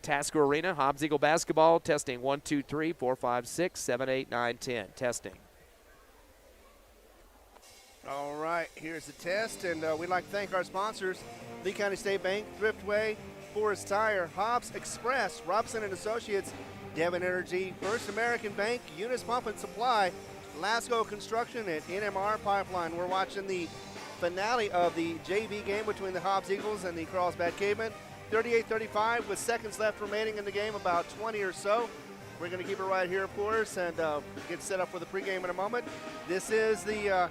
Tasker Arena, Hobbs Eagle basketball, testing 1, 2, 3, 4, 5, 6, 7, 8, 9, 10. Testing. All right, here's the test, and we'd like to thank our sponsors, Lee County State Bank, Thriftway, Forest Tire, Hobbs Express, Robson and Associates, Devon Energy, First American Bank, Eunice Pump and Supply, Lasco Construction, and NMR Pipeline. We're watching the finale of the JV game between the Hobbs Eagles and the Carlsbad Cavemen. 38-35 with seconds left remaining in the game, about 20 or so. We're going to keep it right here, of course, and get set up for the pregame in a moment. This is the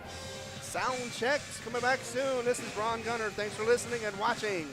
sound checks coming back soon. This is Ron Gunner. Thanks for listening and watching.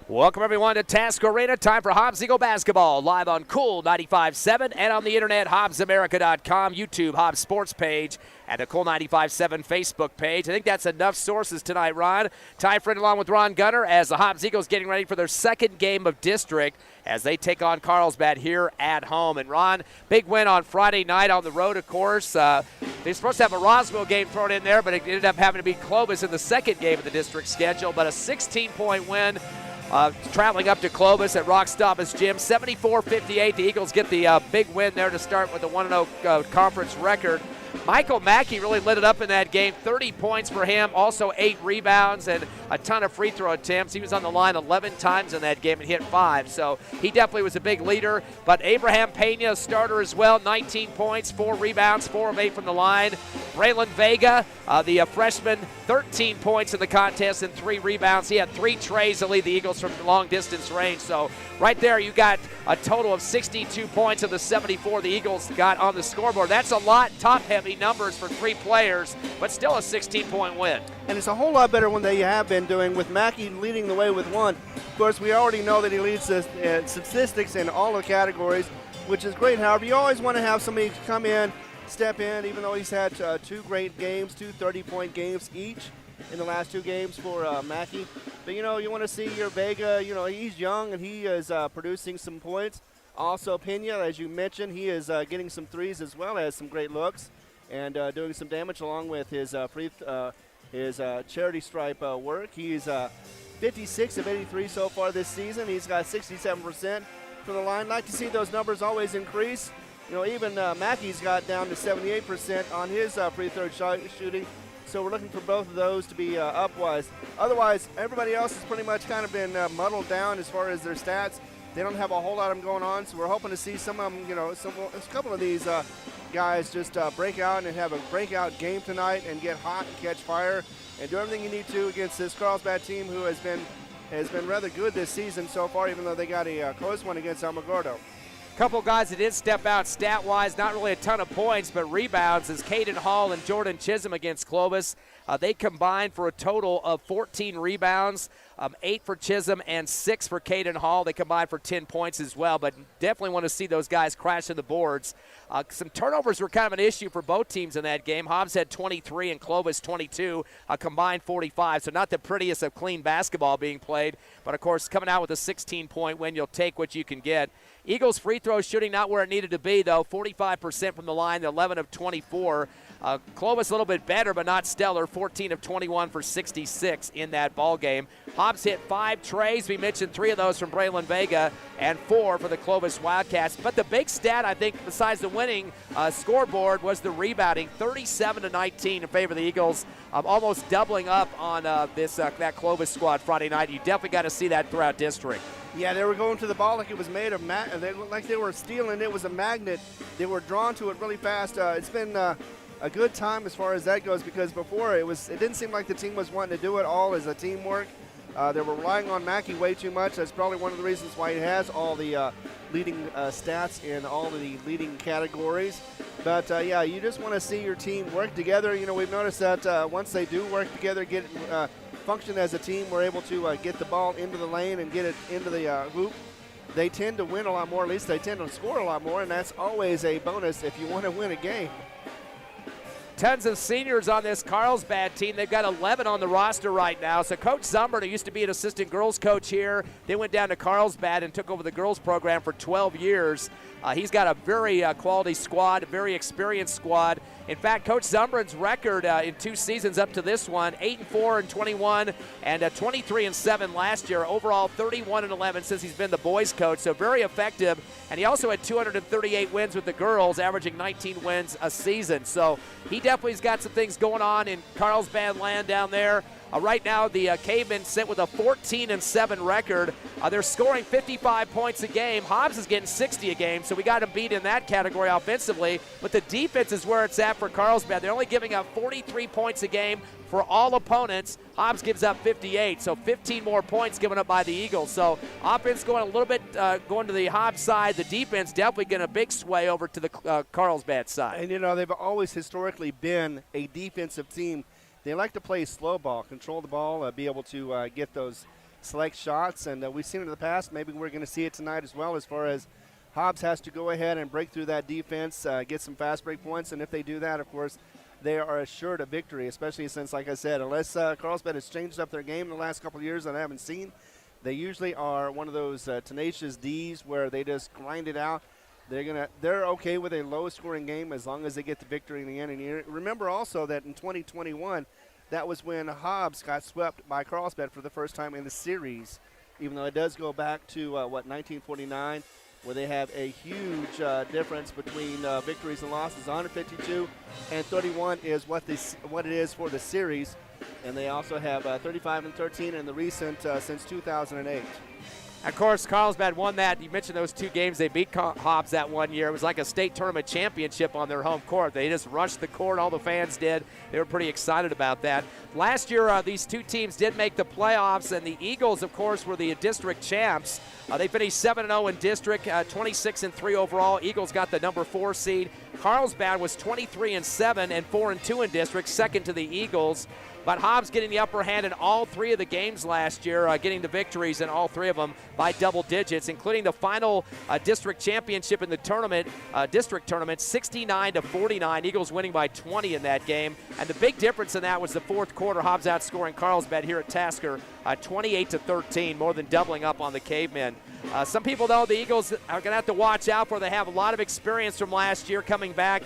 Welcome, everyone, to Task Arena. Time for Hobbs Eagle basketball, live on Cool 95.7 and on the internet, HobbsAmerica.com, YouTube, Hobbs Sports page, and the Cool 95.7 Facebook page. I think that's enough sources tonight, Ron. Ty Friend along with Ron Gunner as the Hobbs Eagles getting ready for their second game of district as they take on Carlsbad here at home. And, Ron, big win on Friday night on the road, of course. They're supposed to have a Roswell game thrown in there, but it ended up having to be Clovis in the second game of the district schedule. But a 16-point win. Traveling up to Clovis at Rock Stoppers Gym, 74-58. The Eagles get the big win there to start with a 1-0 conference record. Michael Mackey really lit it up in that game. 30 points for him, also 8 rebounds and a ton of free throw attempts. He was on the line 11 times in that game and hit 5, so he definitely was a big leader. But Abraham Pena, a starter as well, 19 points, 4 rebounds, 4 of 8 from the line. Braylon Vega, the freshman, 13 points in the contest and 3 rebounds. He had 3 trays to lead the Eagles from long distance range. So right there you got a total of 62 points of the 74 the Eagles got on the scoreboard. That's a lot, top-heavy numbers for 3 players, but still a 16-point win. And it's a whole lot better one that you have been doing with Mackey leading the way with 1. Of course, we already know that he leads the statistics in all the categories, which is great. However, you always want to have somebody come in, step in, even though he's had 2 great games, 2 30-point games each in the last 2 games for Mackey. But, you want to see your Vega, he's young and he is producing some points. Also, Pena, as you mentioned, he is getting some threes as well as some great looks and doing some damage along with his charity stripe work. He's 56 of 83 so far this season. He's got 67% from the line. Like to see those numbers always increase. Even Mackey's got down to 78% on his free throw shooting. So we're looking for both of those to be upwise. Otherwise, everybody else has pretty much kind of been muddled down as far as their stats. They don't have a whole lot of them going on, so we're hoping to see some of them, a couple of these guys just break out and have a breakout game tonight and get hot and catch fire and do everything you need to against this Carlsbad team who has been rather good this season so far, even though they got a close one against Alamogordo. Couple guys that did step out stat-wise, not really a ton of points, but rebounds is Caden Hall and Jordan Chisholm against Clovis. They combined for a total of 14 rebounds, 8 for Chisholm and 6 for Caden Hall. They combined for 10 points as well, but definitely want to see those guys crashing the boards. Some turnovers were kind of an issue for both teams in that game. Hobbs had 23 and Clovis 22, a combined 45, so not the prettiest of clean basketball being played, but of course coming out with a 16-point win, you'll take what you can get. Eagles free throw shooting not where it needed to be, though, 45% from the line, 11 of 24. Clovis a little bit better, but not stellar, 14 of 21 for 66 in that ball game. Hobbs hit 5 trays. We mentioned 3 of those from Braylon Vega and 4 for the Clovis Wildcats. But the big stat, I think, besides the winning scoreboard, was the rebounding, 37-19 in favor of the Eagles, almost doubling up on that Clovis squad Friday night. You definitely got to see that throughout district. Yeah, they were going to the ball like it was made of they looked like they were stealing. It was a magnet. They were drawn to it really fast. It's been a good time as far as that goes because before it didn't seem like the team was wanting to do it all as a teamwork. They were relying on Mackey way too much. That's probably one of the reasons why he has all the leading stats in all of the leading categories. But, yeah, you just want to see your team work together. We've noticed that once they do work together, function as a team, we're able to get the ball into the lane and get it into the hoop. They tend to win a lot more, at least they tend to score a lot more, and that's always a bonus if you want to win a game. Tons of seniors on this Carlsbad team. They've got 11 on the roster right now. So Coach Zumbert, who used to be an assistant girls coach here, then went down to Carlsbad and took over the girls program for 12 years. He's got a very quality squad, a very experienced squad. In fact, Coach Zumbert's record in 2 seasons up to this one, 8-4 in 21 and 23-7 last year. Overall, 31-11 since he's been the boys coach, so very effective. And he also had 238 wins with the girls, averaging 19 wins a season. So he definitely's got some things going on in Carlsbad land down there. Right now, the Cavemen sit with a 14-7 record. They're scoring 55 points a game. Hobbs is getting 60 a game, so we got them beat in that category offensively. But the defense is where it's at for Carlsbad. They're only giving up 43 points a game for all opponents. Hobbs gives up 58, so 15 more points given up by the Eagles. So offense going a little bit going to the Hobbs side. The defense definitely getting a big sway over to the Carlsbad side. And, they've always historically been a defensive team. They like to play slow ball, control the ball, be able to get those select shots, and we've seen it in the past. Maybe we're going to see it tonight as well, as far as Hobbs has to go ahead and break through that defense, get some fast break points, and if they do that, of course, they are assured a victory, especially since, like I said, unless Carlsbad has changed up their game in the last couple of years that I haven't seen, they usually are one of those tenacious Ds where they just grind it out. They're okay with a low-scoring game as long as they get the victory in the end. And you remember also that in 2021, that was when Hobbs got swept by Carlsbad for the first time in the series, even though it does go back to, 1949, where they have a huge difference between victories and losses. 152 and 31 is what it is for the series. And they also have 35 and 13 in the recent since 2008. Of course, Carlsbad won that. You mentioned those 2 games. They beat Hobbs that one year. It was like a state tournament championship on their home court. They just rushed the court. All the fans did. They were pretty excited about that. Last year, these 2 teams did make the playoffs, and the Eagles, of course, were the district champs. They finished 7-0 in district, 26-3 overall. Eagles got the number 4 seed. Carlsbad was 23-7 and 4-2 in district, second to the Eagles. But Hobbs getting the upper hand in all 3 of the games last year, getting the victories in all 3 of them by double digits, including the final district championship in the tournament, district tournament, 69-49. Eagles winning by 20 in that game. And the big difference in that was the fourth quarter. Hobbs outscoring Carlsbad here at Tasker, 28-13, more than doubling up on the Cavemen. Some people, though, the Eagles are going to have to watch out for. They have a lot of experience from last year coming back.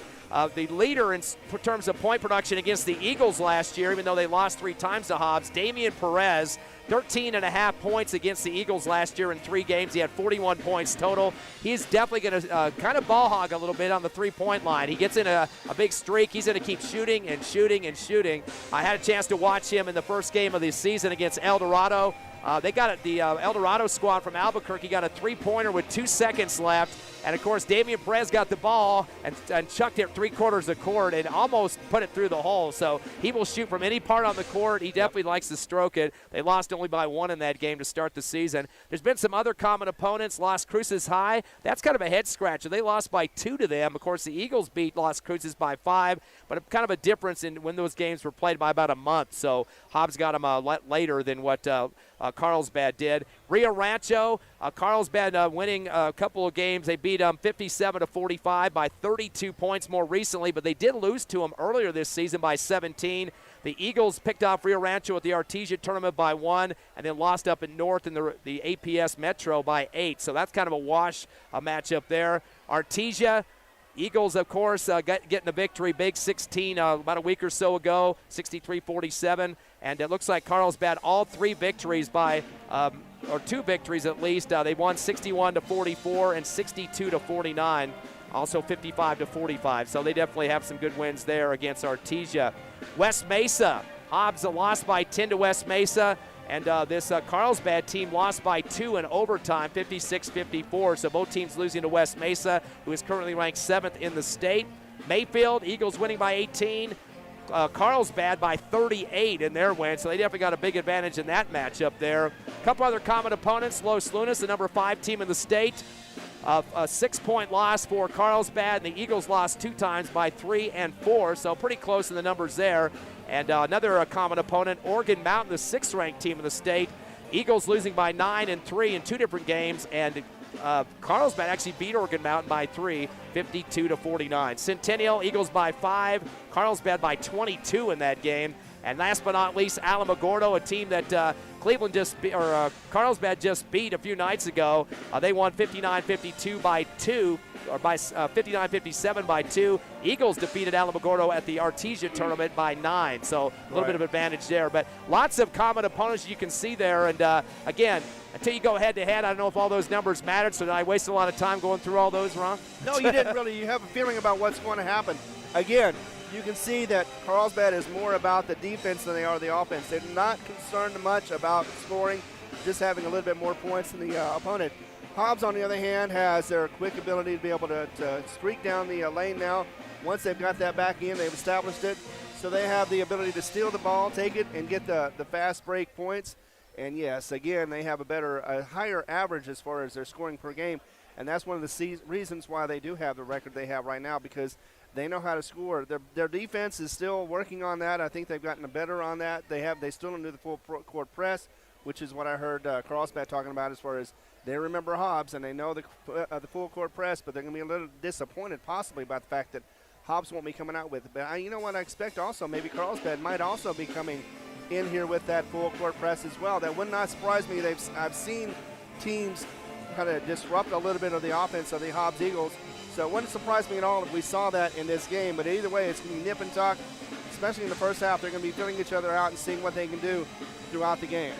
The leader in terms of point production against the Eagles last year, even though they lost 3 times to Hobbs, Damian Perez, 13.5 points against the Eagles last year in 3 games. He had 41 points total. He's definitely going to kind of ball hog a little bit on the 3-point line. He gets in a big streak. He's going to keep shooting and shooting and shooting. I had a chance to watch him in the first game of the season against El Dorado. They got the El Dorado squad from Albuquerque got a 3-pointer with 2 seconds left. And, of course, Damian Perez got the ball and chucked it 3/4 of court and almost put it through the hole. So he will shoot from any part on the court. He definitely likes to stroke it. They lost only by 1 in that game to start the season. There's been some other common opponents. Las Cruces High, that's kind of a head-scratcher. They lost by 2 to them. Of course, the Eagles beat Las Cruces by 5, but kind of a difference in when those games were played by about a month. So Hobbs got them later than what Carlsbad did. Rio Rancho, Carlsbad winning a couple of games. They beat them 57-45 by 32 points more recently, but they did lose to them earlier this season by 17. The Eagles picked off Rio Rancho at the Artesia tournament by 1, and then lost up in North in the APS Metro by 8. So that's kind of a wash matchup there. Artesia, Eagles, of course, getting a victory, big 16 about a week or so ago, 63-47. And it looks like Carlsbad, all 3 victories by, or 2 victories at least. They won 61-44 and 62-49, also 55-45. So they definitely have some good wins there against Artesia. West Mesa, Hobbs lost by 10 to West Mesa. And this Carlsbad team lost by 2 in overtime, 56-54. So both teams losing to West Mesa, who is currently ranked 7th in the state. Mayfield, Eagles winning by 18. Carlsbad by 38 in their win, so they definitely got a big advantage in that matchup there. A couple other common opponents, Los Lunas, the number 5 team in the state. A 6-point loss for Carlsbad, and the Eagles lost 2 times by 3 and 4, so pretty close in the numbers there. And another common opponent, Oregon Mountain, the 6th-ranked team in the state. Eagles losing by 9 and 3 in 2 different games, and Carlsbad actually beat Oregon Mountain by 3, 52-49. Centennial, Eagles by 5, Carlsbad by 22 in that game. And last but not least, Alamogordo, a team that Carlsbad just beat a few nights ago. They won 59-52 by 2, or by 59-57 by 2. Eagles defeated Alamogordo at the Artesia tournament by 9, so a little bit of advantage there. But lots of common opponents you can see there. And again, until you go head-to-head, I don't know if all those numbers mattered, so I wasted a lot of time going through all those, Ron? No, you didn't really. You have a feeling about what's going to happen. Again, you can see that Carlsbad is more about the defense than they are the offense. They're not concerned much about scoring, just having a little bit more points than the opponent. Hobbs, on the other hand, has their quick ability to be able to streak down the lane now. Once they've got that back in, they've established it. So they have the ability to steal the ball, take it, and get the fast break points. And yes, again, they have a higher average as far as their scoring per game. And that's one of the reasons why they do have the record they have right now, because they know how to score. Their defense is still working on that. I think they've gotten better on that. They still don't do the full court press, which is what I heard Carlsbad talking about as far as they remember Hobbs and they know the full court press, but they're going to be a little disappointed possibly about the fact that Hobbs won't be coming out with it. But you know what, I expect also maybe Carlsbad might also be coming in here with that full court press as well. That would not surprise me. I've seen teams kind of disrupt a little bit of the offense of the Hobbs Eagles, so it wouldn't surprise me at all if we saw that in this game. But either way, it's going to be nip and tuck, especially in the first half. They're going to be filling each other out and seeing what they can do throughout the game.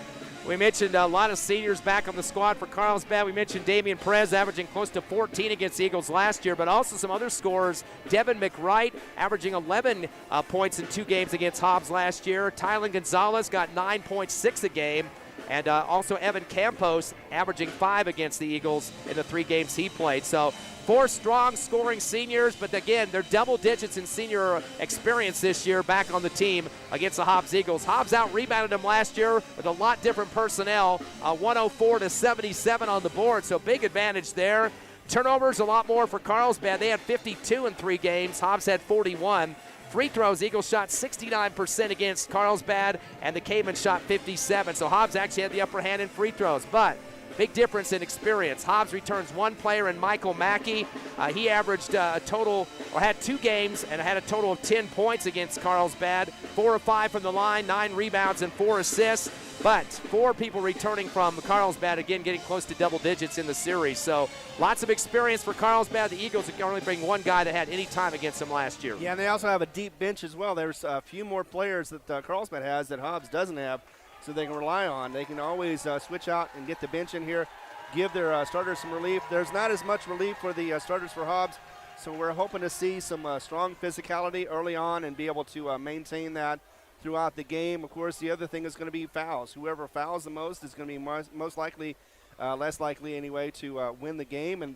We mentioned a lot of seniors back on the squad for Carlsbad. We mentioned Damian Perez averaging close to 14 against the Eagles last year, but also some other scorers. Devin McWright averaging 11 points in 2 games against Hobbs last year. Tylen Gonzalez got 9.6 a game. And also Evan Campos averaging 5 against the Eagles in the 3 games he played. So 4 strong scoring seniors, but again, they're double digits in senior experience this year back on the team against the Hobbs Eagles. Hobbs out-rebounded them last year with a lot different personnel, 104 to 77 on the board, so big advantage there. Turnovers a lot more for Carlsbad. They had 52 in 3 games. Hobbs had 41. Free throws, Eagles shot 69% against Carlsbad, and the Cavemen shot 57. So Hobbs actually had the upper hand in free throws, but big difference in experience. Hobbs returns 1 player in Michael Mackey. He averaged a total, or had 2 games, and had a total of 10 points against Carlsbad. 4 of 5 from the line, 9 rebounds, and 4 assists. But 4 people returning from Carlsbad, again, getting close to double digits in the series. So lots of experience for Carlsbad. The Eagles can only bring 1 guy that had any time against them last year. Yeah, and they also have a deep bench as well. There's a few more players that Carlsbad has that Hobbs doesn't have, so they can rely on. They can always switch out and get the bench in here, give their starters some relief. There's not as much relief for the starters for Hobbs, so we're hoping to see some strong physicality early on and be able to maintain that throughout the game. Of course, the other thing is going to be fouls. Whoever fouls the most is going to be most likely, less likely anyway, to win the game. And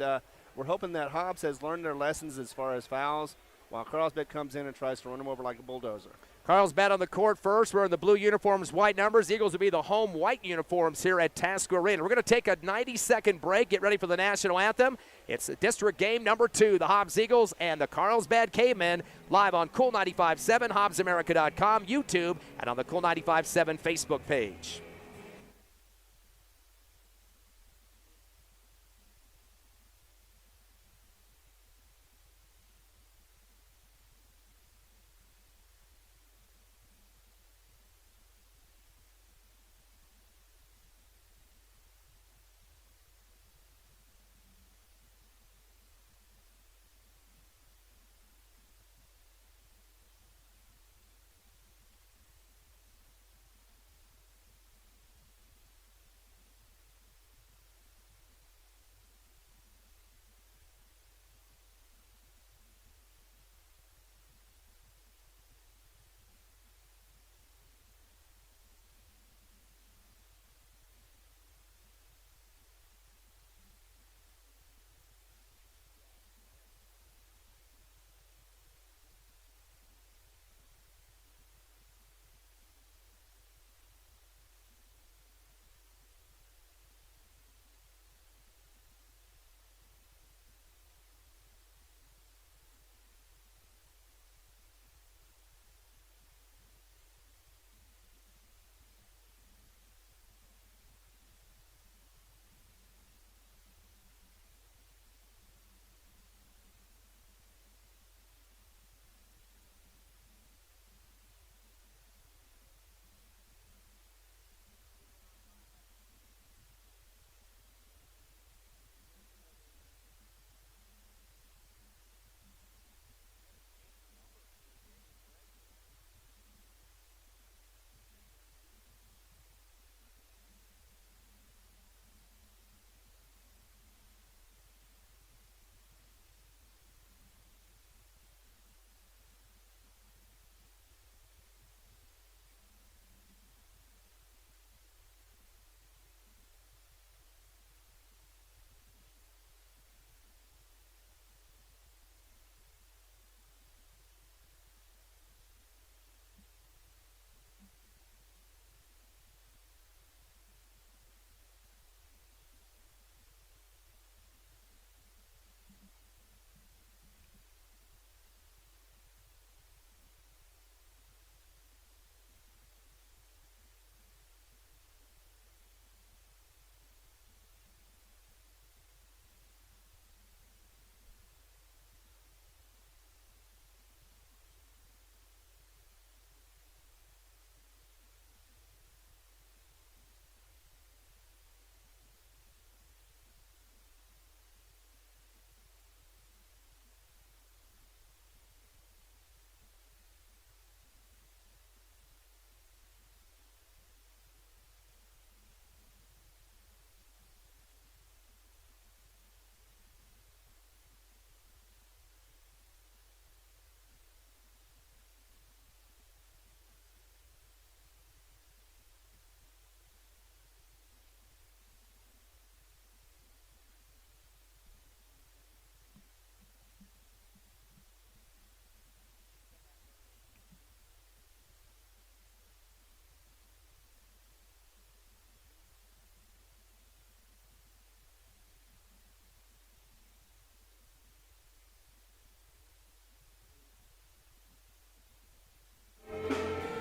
we're hoping that Hobbs has learned their lessons as far as fouls, while Carlsbad comes in and tries to run them over like a bulldozer. Carlsbad on the court first. We're in the blue uniforms, white numbers. The Eagles will be the home white uniforms here at Tasker Arena. We're going to take a 90-second break, get ready for the national anthem. It's the district game number 2, the Hobbs Eagles and the Carlsbad Cavemen, live on Cool 95.7, HobbsAmerica.com, YouTube, and on the Cool 95.7 Facebook page.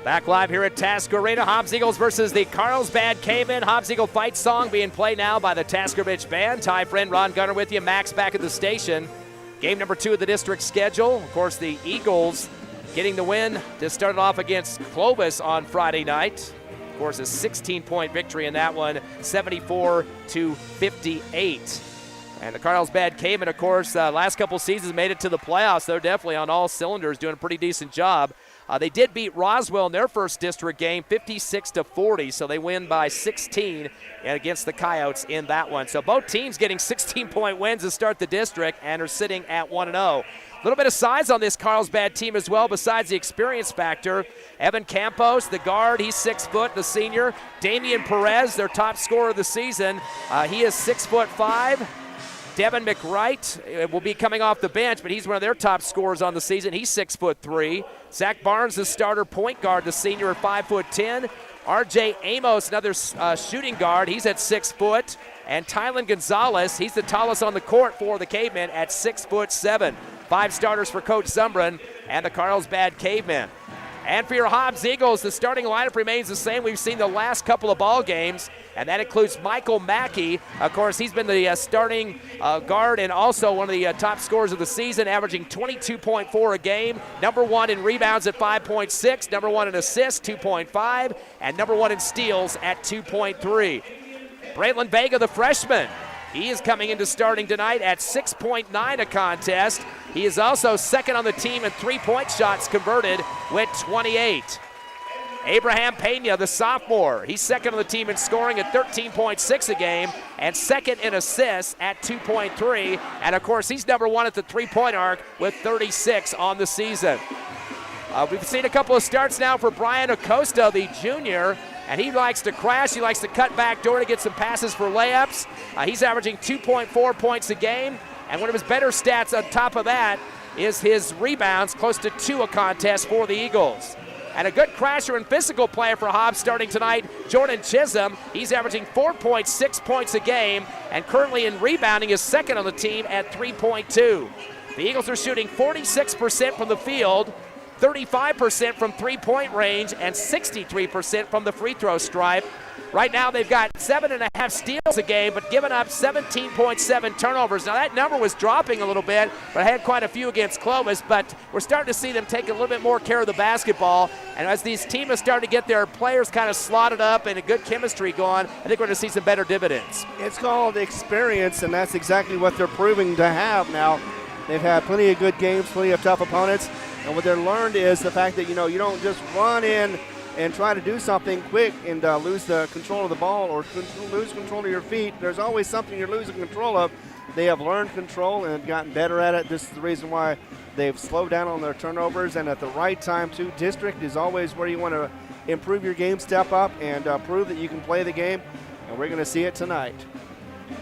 Back live here at Tasker Arena, Hobbs Eagles versus the Carlsbad Cavemen. Hobbs Eagle fight song being played now by the Tasker Ridge Band. Ty Friend, Ron Gunner with you, Max back at the station. Game number 2 of the district schedule. Of course, the Eagles getting the win to start it off against Clovis on Friday night. Of course, a 16-point victory in that one, 74-58. And the Carlsbad Cavemen, of course, last couple seasons made it to the playoffs. They're definitely on all cylinders, doing a pretty decent job. They did beat Roswell in their first district game, 56-40, so they win by 16 against the Coyotes in that one. So both teams getting 16-point wins to start the district and are sitting at 1-0. A little bit of size on this Carlsbad team as well, besides the experience factor. Evan Campos, the guard, he's 6 foot, the senior. Damian Perez, their top scorer of the season, he is 6'5". Devin McWright will be coming off the bench, but he's one of their top scorers on the season. He's 6'3". Zach Barnes, the starter point guard, the senior at 5'10". RJ Amos, another shooting guard, he's at 6 foot. And Tylen Gonzalez, he's the tallest on the court for the Cavemen at 6'7". 5 starters for Coach Zumbrin and the Carlsbad Cavemen. And for your Hobbs Eagles, the starting lineup remains the same. We've seen the last couple of ball games, and that includes Michael Mackey. Of course, he's been the starting guard and also one of the top scorers of the season, averaging 22.4 a game. Number 1 in rebounds at 5.6, number 1 in assists, 2.5, and number 1 in steals at 2.3. Braylon Vega, the freshman, he is coming into starting tonight at 6.9 a contest. He is also second on the team in three-point shots converted with 28. Abraham Pena, the sophomore, he's second on the team in scoring at 13.6 a game and second in assists at 2.3. And, of course, he's number 1 at the three-point arc with 36 on the season. We've seen a couple of starts now for Brian Acosta, the junior, and he likes to crash. He likes to cut back door to get some passes for layups. He's averaging 2.4 points a game, and one of his better stats on top of that is his rebounds, close to 2 a contest for the Eagles. And a good crasher and physical player for Hobbs starting tonight, Jordan Chisholm. He's averaging 4.6 points a game, and currently in rebounding is second on the team at 3.2. The Eagles are shooting 46% from the field, 35% from three-point range, and 63% from the free throw stripe. Right now they've got 7.5 steals a game, but given up 17.7 turnovers. Now that number was dropping a little bit, but I had quite a few against Clovis, but we're starting to see them take a little bit more care of the basketball. And as these teams are starting to get their players kind of slotted up and a good chemistry going, I think we're going to see some better dividends. It's called experience, and that's exactly what they're proving to have now. They've had plenty of good games, plenty of tough opponents. And what they've learned is the fact that, you don't just run in and try to do something quick and lose the control of the ball or lose control of your feet. There's always something you're losing control of. They have learned control and gotten better at it. This is the reason why they've slowed down on their turnovers. And at the right time, too, district is always where you want to improve your game, step up, and prove that you can play the game. And we're going to see it tonight.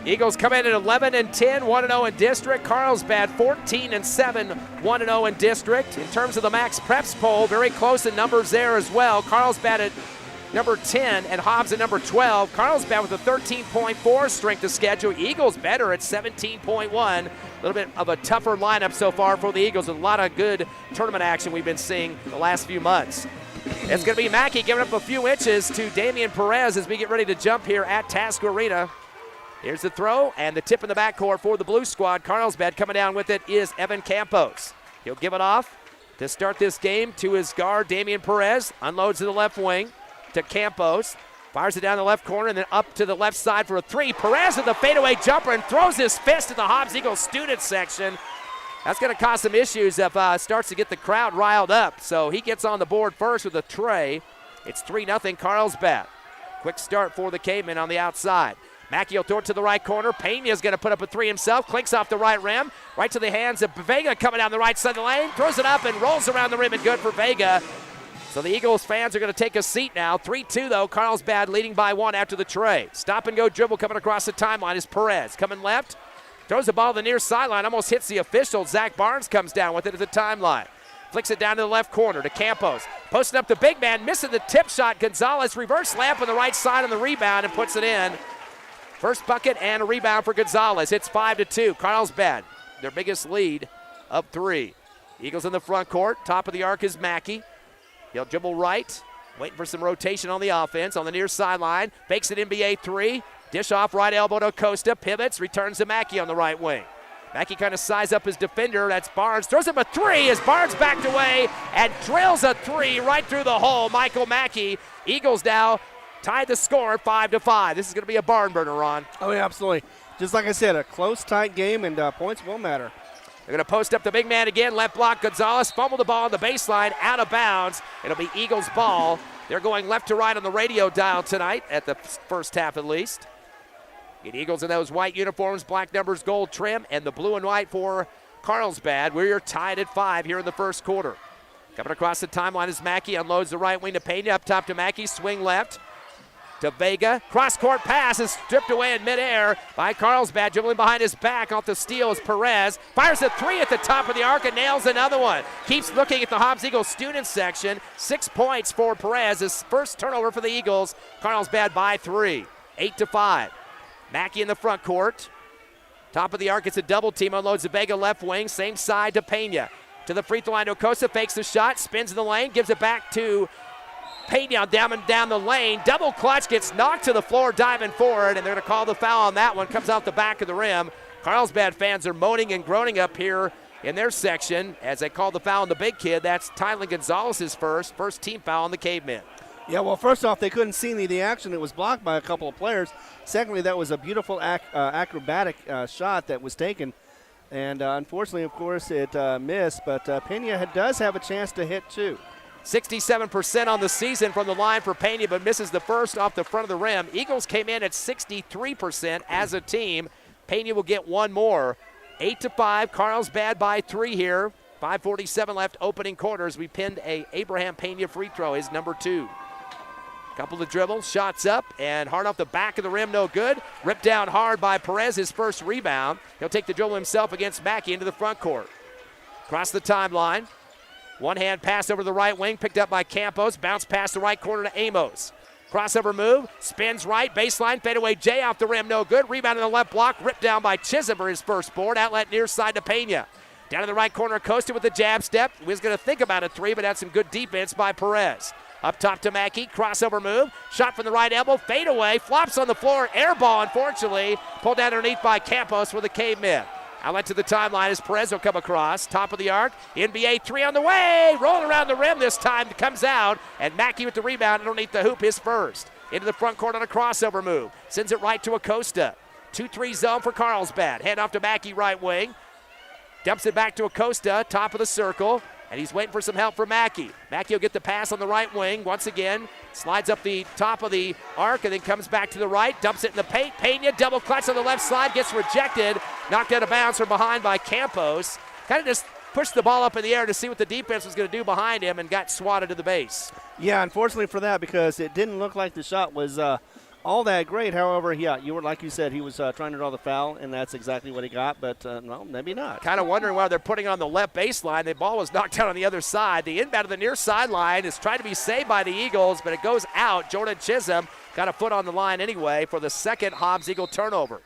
Eagles come in at 11-10, 1-0 in district. Carlsbad 14-7, 1-0 in district. In terms of the Max Preps poll, very close in numbers there as well. Carlsbad at number 10 and Hobbs at number 12. Carlsbad with a 13.4 strength of schedule. Eagles better at 17.1. A little bit of a tougher lineup so far for the Eagles. A lot of good tournament action we've been seeing the last few months. It's going to be Mackey giving up a few inches to Damian Perez as we get ready to jump here at Tasker Arena. Here's the throw and the tip in the backcourt for the Blue Squad. Carlsbad coming down with it is Evan Campos. He'll give it off to start this game to his guard, Damian Perez. Unloads to the left wing to Campos. Fires it down the left corner and then up to the left side for a three. Perez with the fadeaway jumper and throws his fist in the Hobbs Eagles student section. That's going to cause some issues if starts to get the crowd riled up. So he gets on the board first with a tray. It's 3-0 Carlsbad. Quick start for the Cavemen on the outside. Mackey will throw it to the right corner. Pena's going to put up a three himself. Clinks off the right rim. Right to the hands of Vega coming down the right side of the lane. Throws it up and rolls around the rim and good for Vega. So the Eagles fans are going to take a seat now. 3-2 though. Carlsbad leading by 1 after the tray. Stop and go dribble coming across the timeline is Perez. Coming left. Throws the ball to the near sideline. Almost hits the official. Zach Barnes comes down with it at the timeline. Flicks it down to the left corner to Campos. Posting up the big man. Missing the tip shot. Gonzalez reverse layup on the right side on the rebound and puts it in. First bucket and a rebound for Gonzalez. It's 5-2. Carlsbad, their biggest lead of 3. Eagles in the front court. Top of the arc is Mackey. He'll dribble right. Waiting for some rotation on the offense on the near sideline. Fakes an NBA three. Dish off right elbow to Acosta. Pivots. Returns to Mackey on the right wing. Mackey kind of size up his defender. That's Barnes. Throws him a three as Barnes backed away and drills a three right through the hole. Michael Mackey. Eagles now tied the score 5-5. This is going to be a barn burner, Ron. Oh, yeah, absolutely. Just like I said, a close, tight game, and points will matter. They're going to post up the big man again. Left block, Gonzalez. Fumble the ball on the baseline. Out of bounds. It'll be Eagles ball. They're going left to right on the radio dial tonight, at the first half at least. Get Eagles in those white uniforms, black numbers, gold trim, and the blue and white for Carlsbad. We're tied at 5 here in the first quarter. Coming across the timeline is Mackey. Unloads the right wing to Pena. Up top to Mackey. Swing left to Vega. Cross-court pass is stripped away in midair by Carlsbad. Dribbling behind his back off the steal is Perez. Fires a three at the top of the arc and nails another one. Keeps looking at the Hobbs Eagles student section. 6 points for Perez. His first turnover for the Eagles. Carlsbad by 3. 8-5. Mackey in the front court. Top of the arc, it's a double team. Unloads the Vega left wing. Same side to Pena. To the free throw line to Acosta. Fakes the shot. Spins in the lane. Gives it back to Pena down the lane. Double clutch, gets knocked to the floor, diving forward, and they're going to call the foul on that one. Comes off the back of the rim. Carlsbad fans are moaning and groaning up here in their section as they call the foul on the big kid. That's Tyler Gonzalez's first team foul on the Cavemen. Yeah, well, first off, they couldn't see the action. It was blocked by a couple of players. Secondly, that was a beautiful acrobatic shot that was taken. And unfortunately, of course, it missed. But Pena does have a chance to hit two. 67% on the season from the line for Pena, but misses the first off the front of the rim. Eagles came in at 63% as a team. Pena will get one more. 8-5, Carlsbad by 3 here. 5:47 left, opening quarters. We pinned a Abraham Pena free throw, his number 2. Couple of dribbles, shots up, and hard off the back of the rim, no good. Ripped down hard by Perez, his first rebound. He'll take the dribble himself against Mackey into the front court. Across the timeline. One-hand pass over the right wing, picked up by Campos. Bounce past the right corner to Amos. Crossover move, spins right, baseline, fadeaway J off the rim, no good. Rebound in the left block, ripped down by Chisholm for his first board. Outlet near side to Pena. Down in the right corner, Costa with the jab step. He was going to think about a three, but had some good defense by Perez. Up top to Mackey, crossover move. Shot from the right elbow, fadeaway, flops on the floor. Air ball, unfortunately. Pulled down underneath by Campos for the Cavemen. Outlet to the timeline as Perez will come across. Top of the arc. NBA three on the way. Rolling around the rim this time. Comes out. And Mackey with the rebound underneath the hoop, his first. Into the front court on a crossover move. Sends it right to Acosta. 2-3 zone for Carlsbad. Hand off to Mackey, right wing. Dumps it back to Acosta, top of the circle. And he's waiting for some help from Mackey. Mackey will get the pass on the right wing. Once again, slides up the top of the arc and then comes back to the right. Dumps it in the paint. Pena double clutch on the left side. Gets rejected. Knocked out of bounds from behind by Campos. Kind of just pushed the ball up in the air to see what the defense was going to do behind him and got swatted to the base. Yeah, unfortunately for that, because it didn't look like the shot was all that great. However, yeah, like you said, he was trying to draw the foul, and that's exactly what he got, but no, maybe not. Kind of wondering why they're putting it on the left baseline. The ball was knocked out on the other side. The inbound of the near sideline is trying to be saved by the Eagles, but it goes out. Jordan Chisholm got a foot on the line anyway for the second Hobbs Eagle turnover.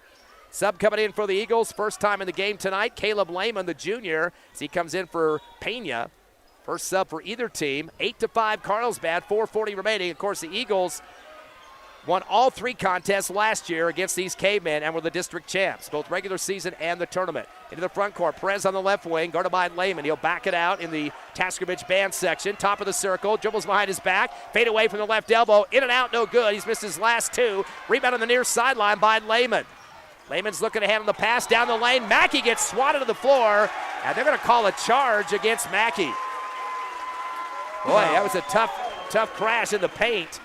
Sub coming in for the Eagles, first time in the game tonight, Caleb Lehman, the junior, as he comes in for Pena. First sub for either team. 8-5 Carlsbad, 4:40 remaining. Of course, the Eagles won all 3 contests last year against these Cavemen and were the district champs, both regular season and the tournament. Into the front court, Perez on the left wing, guarded by Lehman. He'll back it out in the Taskovich band section, top of the circle, dribbles behind his back, fade away from the left elbow, in and out, no good. He's missed his last 2. Rebound on the near sideline by Lehman. Lehman's looking to handle the pass down the lane. Mackey gets swatted to the floor, and they're going to call a charge against Mackey. Boy, that was a tough crash in the paint.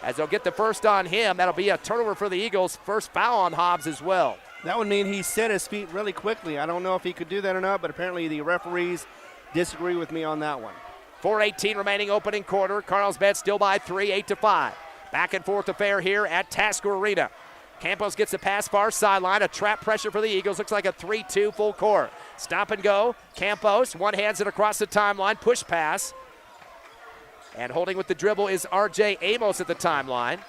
As they'll get the first on him, that'll be a turnover for the Eagles. First foul on Hobbs as well. That would mean he set his feet really quickly. I don't know if he could do that or not, but apparently the referees disagree with me on that one. 4:18 remaining opening quarter. Carlsbad still by 3, 8-5. Back and forth affair here at Tasker Arena. Campos gets the pass far sideline. A trap pressure for the Eagles. Looks like a 3-2 full court. Stop and go. Campos, one hands it across the timeline. Push pass. And holding with the dribble is R.J. Amos at the timeline.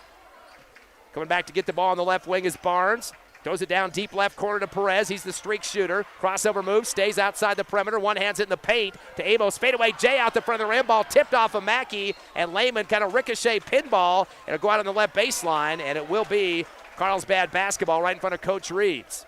Coming back to get the ball on the left wing is Barnes. Throws it down deep left corner to Perez. He's the streak shooter. Crossover move, stays outside the perimeter. One hands it in the paint to Amos. Fadeaway Jay out the front of the rim. Ball tipped off of Mackey, and Lehman kind of ricochet pinball. It'll go out on the left baseline, and it will be Carlsbad basketball right in front of Coach Reeves.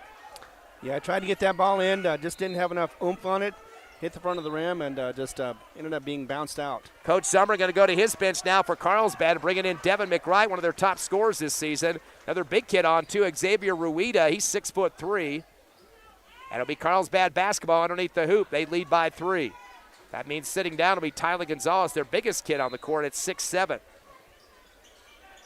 Yeah, I tried to get that ball in. Just didn't have enough oomph on it. Hit the front of the rim and just ended up being bounced out. Coach Summer going to go to his bench now for Carlsbad, bringing in Devin McWright, one of their top scorers this season. Another big kid on, too, Xavier Ruida. He's 6'3". And it'll be Carlsbad basketball underneath the hoop. They lead by 3. That means sitting down will be Tyler Gonzalez, their biggest kid on the court at 6'7".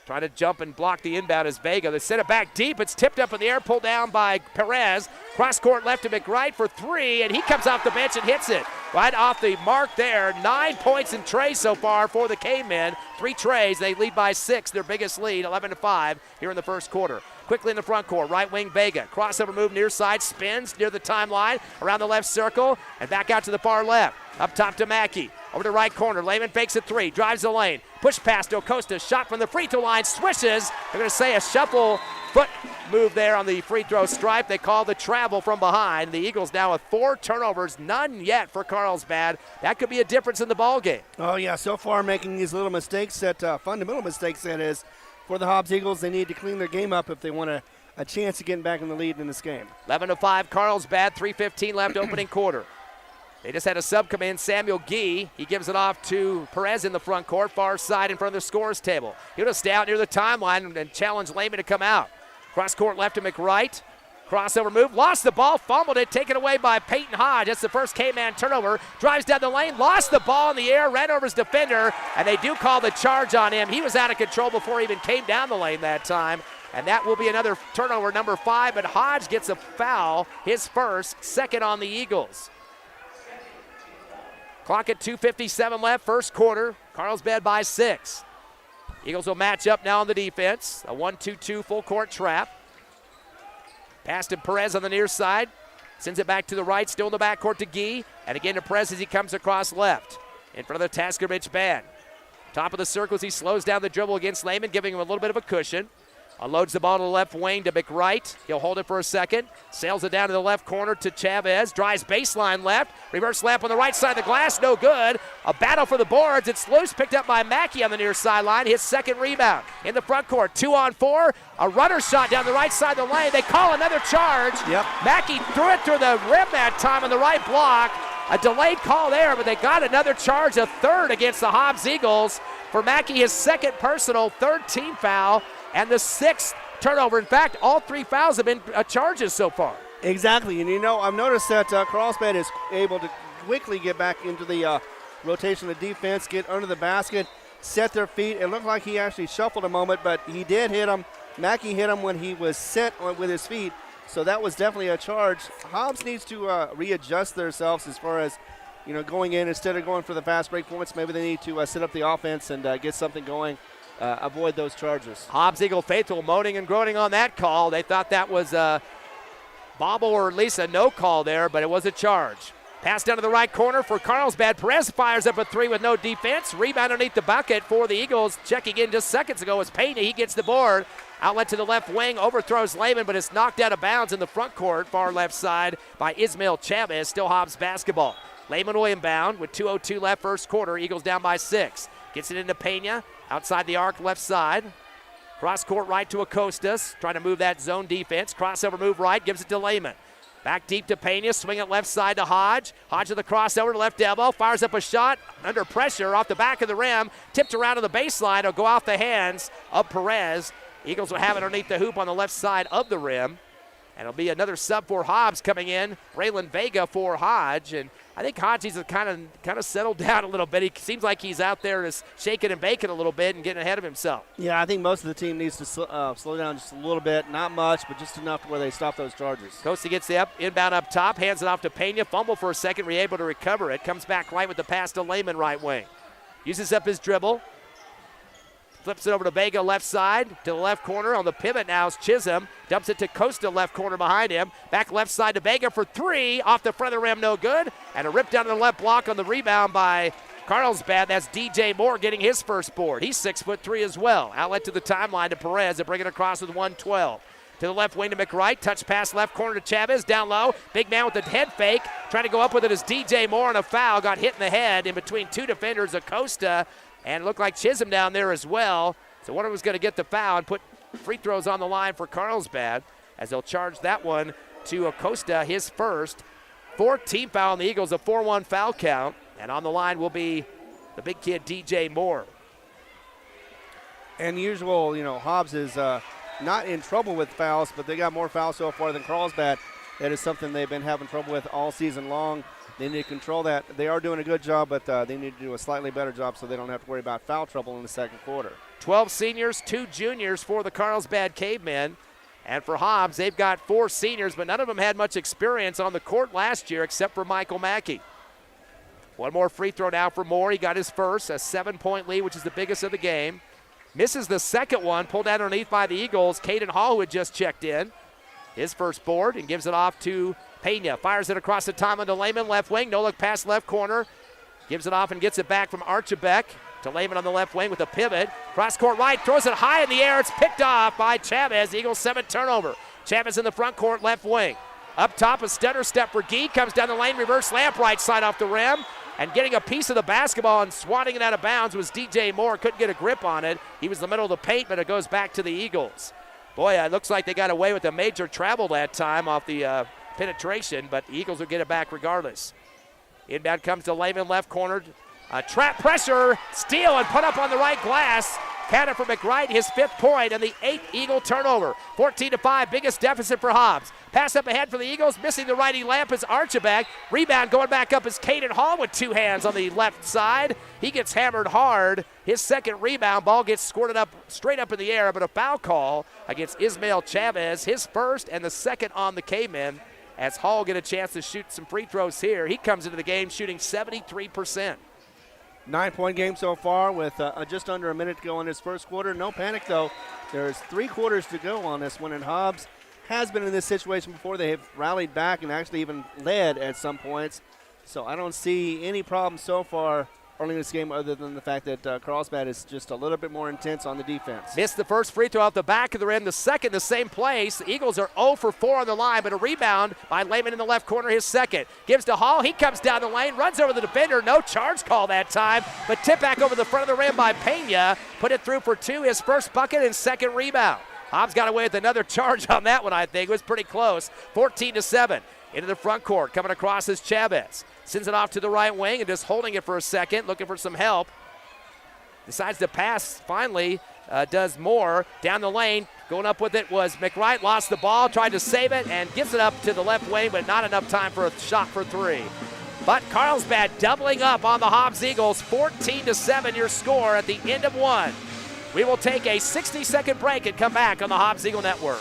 Trying to jump and block the inbound is Vega. They send it back deep. It's tipped up in the air, pulled down by Perez. Cross court left to McWright for 3, and he comes off the bench and hits it. Right off the mark there. 9 points in trays so far for the Cavemen. 3 trays. They lead by 6, their biggest lead, 11-5 here in the first quarter. Quickly in the front court, right wing Vega. Crossover move near side, spins near the timeline, around the left circle, and back out to the far left. Up top to Mackey. Over to right corner. Lehman fakes a 3, drives the lane. Push pass to Acosta. Shot from the free throw line. Swishes. They're going to say a shuffle foot move there on the free throw stripe. They call the travel from behind. The Eagles now with 4 turnovers, none yet for Carlsbad. That could be a difference in the ball game. Oh, yeah, so far making these little mistakes, that fundamental mistakes, that is, for the Hobbs Eagles. They need to clean their game up if they want a chance of getting back in the lead in this game. 11-5 Carlsbad, 3:15 left opening quarter. They just had a sub come in, Samuel Gee. He gives it off to Perez in the front court, far side in front of the scorer's table. He'll just stay out near the timeline and challenge Lehman to come out. Cross court left to McWright. Crossover move, lost the ball, fumbled it, taken away by Peyton Hodge. That's the first K-man turnover. Drives down the lane, lost the ball in the air, ran over his defender, and they do call the charge on him. He was out of control before he even came down the lane that time. And that will be another turnover, number 5, but Hodge gets a foul, his first, second on the Eagles. Clock at 2:57 left, first quarter. Carlsbad by 6. Eagles will match up now on the defense. A 1-2-2 full court trap. Pass to Perez on the near side. Sends it back to the right, still in the backcourt to Gee. And again to Perez as he comes across left. In front of the Taskovich band. Top of the circle as he slows down the dribble against Lehman, giving him a little bit of a cushion. Unloads the ball to the left wing to McWright. He'll hold it for a second. Sails it down to the left corner to Chavez. Drives baseline left. Reverse layup on the right side of the glass. No good. A battle for the boards. It's loose. Picked up by Mackey on the near sideline. His second rebound. In the front court. 2-on-4. A runner shot down the right side of the lane. They call another charge. Yep. Mackey threw it through the rim that time on the right block. A delayed call there, but they got another charge, a third against the Hobbs Eagles. For Mackey, his second personal, third team foul, and the 6th turnover. In fact, all 3 fouls have been charges so far. Exactly, and I've noticed that Carlsbad is able to quickly get back into the rotation of defense, get under the basket, set their feet. It looked like he actually shuffled a moment, but he did hit him. Mackey hit him when he was set with his feet, so that was definitely a charge. Hobbs needs to readjust themselves as far as going in. Instead of going for the fast break points, maybe they need to set up the offense and get something going. Avoid those charges. Hobbs Eagle faithful moaning and groaning on that call. They thought that was a bobble or at least a no call there, but it was a charge. Pass down to the right corner for Carlsbad. Perez fires up a 3 with no defense. Rebound underneath the bucket for the Eagles. Checking in just seconds ago was Payne. He gets the board. Outlet to the left wing. Overthrows Lehman, but it's knocked out of bounds in the front court, far left side by Ismail Chavez. Still Hobbs basketball. Lehman will inbound with 2:02 left first quarter. Eagles down by 6. Gets it into Pena. Outside the arc, left side. Cross court right to Acostas. Trying to move that zone defense. Crossover move right. Gives it to Lehman. Back deep to Pena. Swing it left side to Hodge. Hodge with the crossover to left elbow. Fires up a shot. Under pressure off the back of the rim. Tipped around to the baseline. It'll go off the hands of Perez. Eagles will have it underneath the hoop on the left side of the rim. And it'll be another sub for Hobbs coming in. Braylon Vega for Hodge. And I think Hodge has kind of settled down a little bit. He seems like he's out there just shaking and baking a little bit and getting ahead of himself. Yeah, I think most of the team needs to slow down just a little bit. Not much, but just enough to where they stop those charges. Costa gets the inbound up top, hands it off to Pena. Fumble for a second, able to recover it. Comes back right with the pass to Lehman right wing. Uses up his dribble. Flips it over to Vega left side to the left corner. On the pivot now is Chisholm. Dumps it to Costa left corner behind him. Back left side to Vega for 3. Off the front of the rim, no good. And a rip down to the left block on the rebound by Carlsbad. That's DJ Moore getting his first board. He's 6'3" as well. Outlet to the timeline to Perez and bring it across with 1:12. to the left wing to McWright. Touch pass left corner to Chavez. Down low. Big man with the head fake. Trying to go up with it is DJ Moore on a foul. Got hit in the head in between two defenders, Acosta, and looked like Chisholm down there as well. So one of them was going to get the foul and put free throws on the line for Carlsbad as they'll charge that one to Acosta, his first. 4th team foul on the Eagles, a 4-1 foul count. And on the line will be the big kid, DJ Moore. And usual, Hobbs is not in trouble with fouls, but they got more fouls so far than Carlsbad. That is something they've been having trouble with all season long. They need to control that. They are doing a good job, but they need to do a slightly better job so they don't have to worry about foul trouble in the second quarter. 12 seniors, 2 juniors for the Carlsbad Cavemen. And for Hobbs, they've got 4 seniors, but none of them had much experience on the court last year except for Michael Mackey. One more free throw now for Moore. He got his first, a 7-point lead, which is the biggest of the game. Misses the second one, pulled down underneath by the Eagles. Caden Hall, who had just checked in, his first board, and gives it off to Pena. Fires it across the timeline to Lehman, left wing. No look pass left corner. Gives it off and gets it back from Archibek to Lehman on the left wing with a pivot. Cross court right, throws it high in the air. It's picked off by Chavez. Eagles 7 turnover. Chavez in the front court, left wing. Up top, a stutter step for Gee. Comes down the lane, reverse layup right side off the rim. And getting a piece of the basketball and swatting it out of bounds was DJ Moore. Couldn't get a grip on it. He was in the middle of the paint, but it goes back to the Eagles. Boy, it looks like they got away with a major travel that time off the penetration, but the Eagles will get it back regardless. Inbound comes to Lehman, left corner. Trap pressure, steal, and put up on the right glass. Counted for McWright, his 5th point, and the 8th Eagle turnover. 14-5, biggest deficit for Hobbs. Pass up ahead for the Eagles, missing the righty lamp is Archibek. Rebound going back up is Caden Hall with 2 hands on the left side. He gets hammered hard. His second rebound, ball gets squirted up straight up in the air, but a foul call against Ismail Chavez, his first and the second on the K-men, as Hall get a chance to shoot some free throws here. He comes into the game shooting 73%. 9-point game so far with just under a minute to go in this first quarter. No panic, though. There's 3 quarters to go on this one, and Hobbs has been in this situation before. They have rallied back and actually even led at some points. So I don't see any problem so far early in this game other than the fact that Carlsbad is just a little bit more intense on the defense. Missed the first free throw off the back of the rim. The second, the same place. The Eagles are 0 for 4 on the line, but a rebound by Lehman in the left corner, his second. Gives to Hall. He comes down the lane, runs over the defender. No charge call that time, but tip back over the front of the rim by Pena. Put it through for 2, his first bucket and second rebound. Hobbs got away with another charge on that one, I think. It was pretty close. 14-7. Into the front court. Coming across is Chavez. Sends it off to the right wing and just holding it for a second, looking for some help. Decides to pass, finally, does Moore. Down the lane, going up with it was McWright. Lost the ball, tried to save it, and gets it up to the left wing, but not enough time for a shot for 3. But Carlsbad doubling up on the Hobbs Eagles. 14-7 your score at the end of 1. We will take a 60-second break and come back on the Hobbs Eagle Network.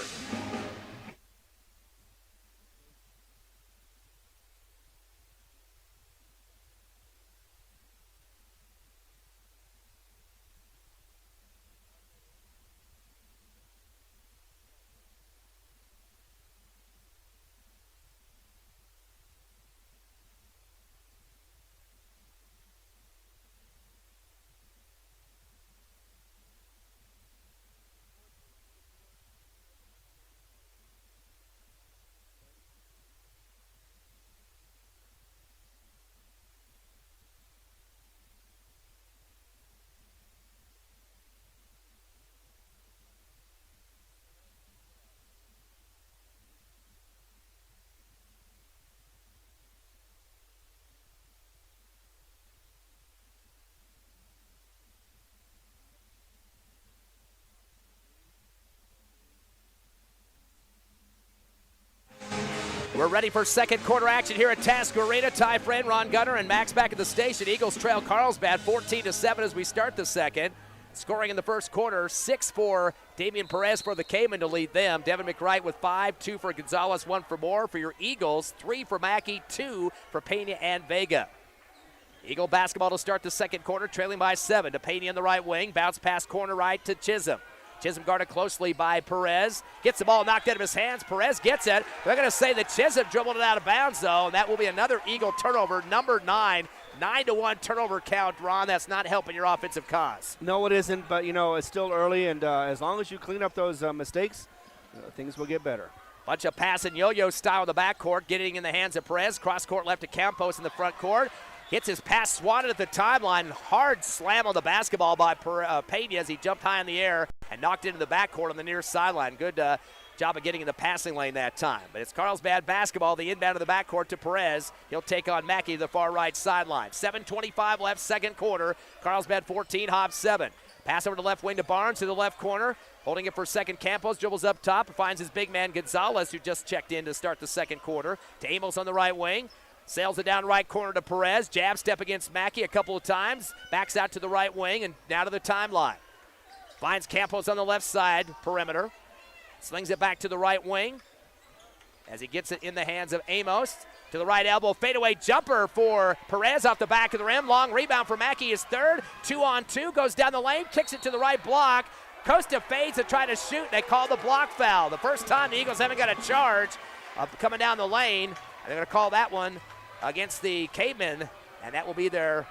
We're ready for second quarter action here at Task Arena. Ty Friend, Ron Gunner, and Max back at the station. Eagles trail Carlsbad 14-7 as we start the second. Scoring in the first quarter, 6 for Damian Perez for the Cayman to lead them. Devin McWright with 5, 2 for Gonzalez, 1 for Moore. For your Eagles, 3 for Mackey, 2 for Pena and Vega. Eagle basketball to start the second quarter, trailing by 7 to Pena in the right wing. Bounce pass corner right to Chisholm. Chisholm guarded closely by Perez. Gets the ball knocked out of his hands. Perez gets it. They're going to say that Chisholm dribbled it out of bounds, though, and that will be another Eagle turnover, number 9. 9-1 turnover count, Ron. That's not helping your offensive cause. No, it isn't, but, it's still early, and as long as you clean up those mistakes things will get better. Bunch of pass and yo-yo style in the backcourt, getting in the hands of Perez. Cross-court left to Campos in the front court. Gets his pass swatted at the timeline. Hard slam on the basketball by Pena as he jumped high in the air and knocked into the backcourt on the near sideline. Good job of getting in the passing lane that time. But it's Carlsbad basketball, the inbound of the backcourt to Perez. He'll take on Mackey to the far right sideline. 7:25 left, second quarter. Carlsbad 14, Hobbs 7. Pass over to left wing to Barnes to the left corner. Holding it for second, Campos dribbles up top. Finds his big man Gonzalez, who just checked in to start the second quarter. To Amos on the right wing. Sails it down right corner to Perez. Jab step against Mackey a couple of times. Backs out to the right wing and now to the timeline. Finds Campos on the left side perimeter. Slings it back to the right wing as he gets it in the hands of Amos. To the right elbow, fadeaway jumper for Perez off the back of the rim. Long rebound for Mackey is third. 2-on-2, goes down the lane, kicks it to the right block. Costa fades to try to shoot. They call the block foul. The first time the Eagles haven't got a charge coming down the lane. They're going to call that one against the Cavemen, and that will be their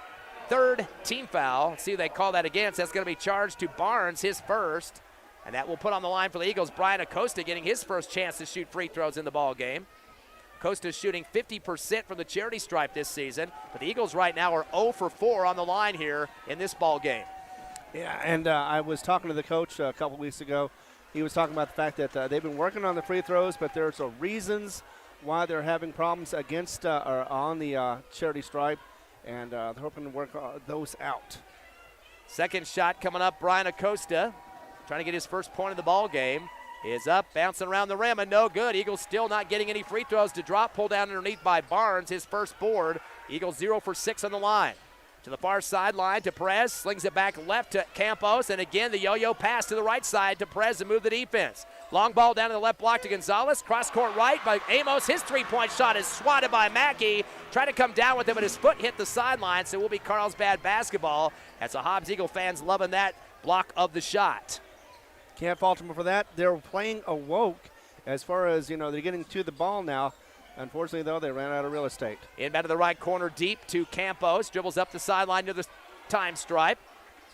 third team foul. Let's see who they call that against. That's going to be charged to Barnes, his first, and that will put on the line for the Eagles Brian Acosta getting his first chance to shoot free throws in the ball game. Acosta's shooting 50% from the charity stripe this season, but the Eagles right now are 0 for 4 on the line here in this ball game. Yeah, and I was talking to the coach a couple weeks ago. He was talking about the fact that they've been working on the free throws, but there's reasons why they're having problems against or on the charity stripe, and they're hoping to work those out. Second shot coming up, Brian Acosta, trying to get his first point of the ball game, is up, bouncing around the rim, and no good. Eagles still not getting any free throws to drop. Pulled down underneath by Barnes, his first board. Eagles 0 for 6 on the line. To the far sideline to Perez, slings it back left to Campos, and again the yo-yo pass to the right side to Perez to move the defense. Long ball down to the left block to Gonzalez, cross-court right by Amos. His three-point shot is swatted by Mackey. Tried to come down with it, but his foot hit the sideline, so it will be Carlsbad basketball. As the Hobbs Eagle fans loving that block of the shot. Can't fault them for that. They're playing awoke as far as, they're getting to the ball now. Unfortunately, though, they ran out of real estate. Inbound to the right corner deep to Campos. Dribbles up the sideline to the time stripe.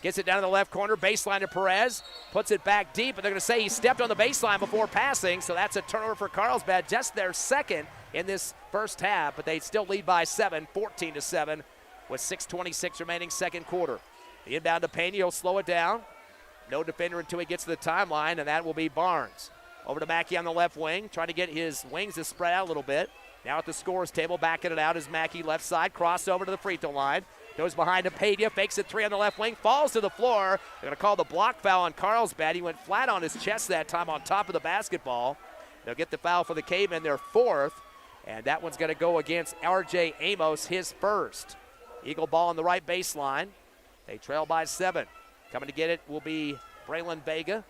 Gets it down to the left corner. Baseline to Perez. Puts it back deep, but they're going to say he stepped on the baseline before passing, so that's a turnover for Carlsbad. Just their second in this first half, but they still lead by 7, 14-7, with 6:26 remaining second quarter. The inbound to Pena. He'll slow it down. No defender until he gets to the timeline, and that will be Barnes. Over to Mackey on the left wing, trying to get his wings to spread out a little bit. Now at the scorer's table, backing it out is Mackey, left side, crossover to the free throw line. Goes behind to Pena, fakes it three on the left wing, falls to the floor. They're going to call the block foul on Carlsbad. He went flat on his chest that time on top of the basketball. They'll get the foul for the Cavemen, their fourth, and that one's going to go against R.J. Amos, his first. Eagle ball on the right baseline. They trail by 7. Coming to get it will be Braylon Vega.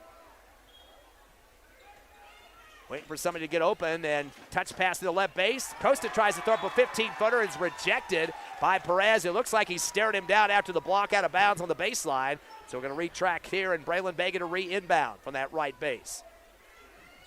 Waiting for somebody to get open, and touch pass to the left base. Costa tries to throw up a 15-footer. It's rejected by Perez. It looks like he stared him down after the block out of bounds on the baseline. So we're going to retrack here, and Braylon Vega to re-inbound from that right base.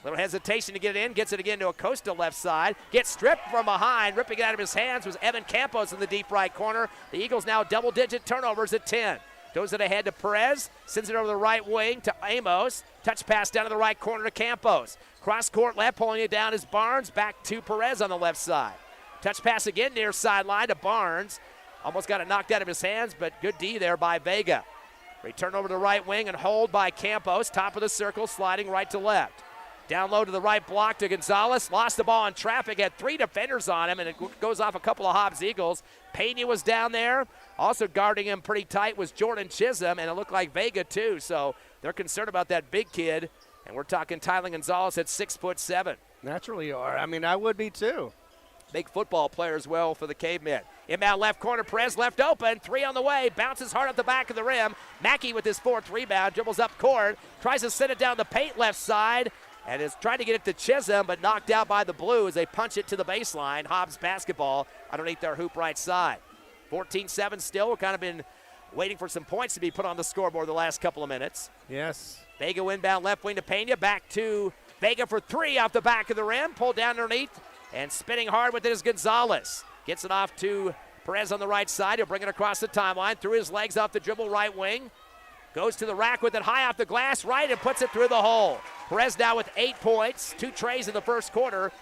Little hesitation to get it in. Gets it again to Acosta left side. Gets stripped from behind. Ripping it out of his hands was Evan Campos in the deep right corner. The Eagles now double-digit turnovers at 10. Goes it ahead to Perez. Sends it over the right wing to Amos. Touch pass down to the right corner to Campos. Cross-court left, pulling it down is Barnes. Back to Perez on the left side. Touch pass again near sideline to Barnes. Almost got it knocked out of his hands, but good D there by Vega. Return over to the right wing and hold by Campos. Top of the circle, sliding right to left. Down low to the right block to Gonzalez. Lost the ball in traffic, had 3 defenders on him, and it goes off a couple of Hobbs Eagles. Pena was down there. Also guarding him pretty tight was Jordan Chisholm, and it looked like Vega too. So they're concerned about that big kid. And we're talking Tyler Gonzalez at 6'7". Naturally you are. I mean, I would be too. Big football player as well for the Cavemen. Inbound left corner, Perez left open. 3 on the way, bounces hard at the back of the rim. Mackey with his 4th rebound, dribbles up court, tries to send it down the paint left side, and is trying to get it to Chisholm, but knocked out by the Blue as they punch it to the baseline. Hobbs basketball underneath their hoop right side. 14-7 still. We've kind of been waiting for some points to be put on the scoreboard the last couple of minutes. Yes. Vega inbound left wing to Pena. Back to Vega for 3 off the back of the rim. Pulled down underneath and spinning hard with it is Gonzalez. Gets it off to Perez on the right side. He'll bring it across the timeline. Through his legs off the dribble right wing. Goes to the rack with it high off the glass right and puts it through the hole. Perez now with 8 points, 2 trays in the first quarter.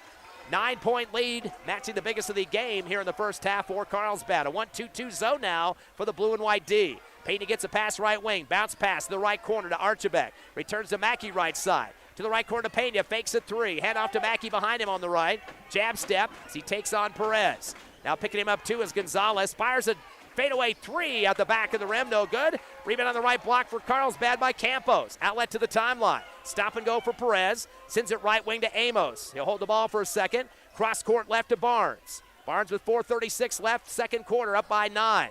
9-point lead, matching the biggest of the game here in the first half for Carlsbad. A 1-2-2 zone now for the blue and white D. Payton gets a pass right wing, bounce pass to the right corner to Archibek. Returns to Mackey right side. To the right corner to Pena, fakes a 3. Hand off to Mackey behind him on the right. Jab step as he takes on Perez. Now picking him up too is Gonzalez. Fires a fadeaway 3 at the back of the rim, no good. Rebound on the right block for Carlsbad by Campos. Outlet to the timeline. Stop and go for Perez. Sends it right wing to Amos. He'll hold the ball for a second. Cross court left to Barnes. Barnes with 4:36 left, second quarter, up by 9.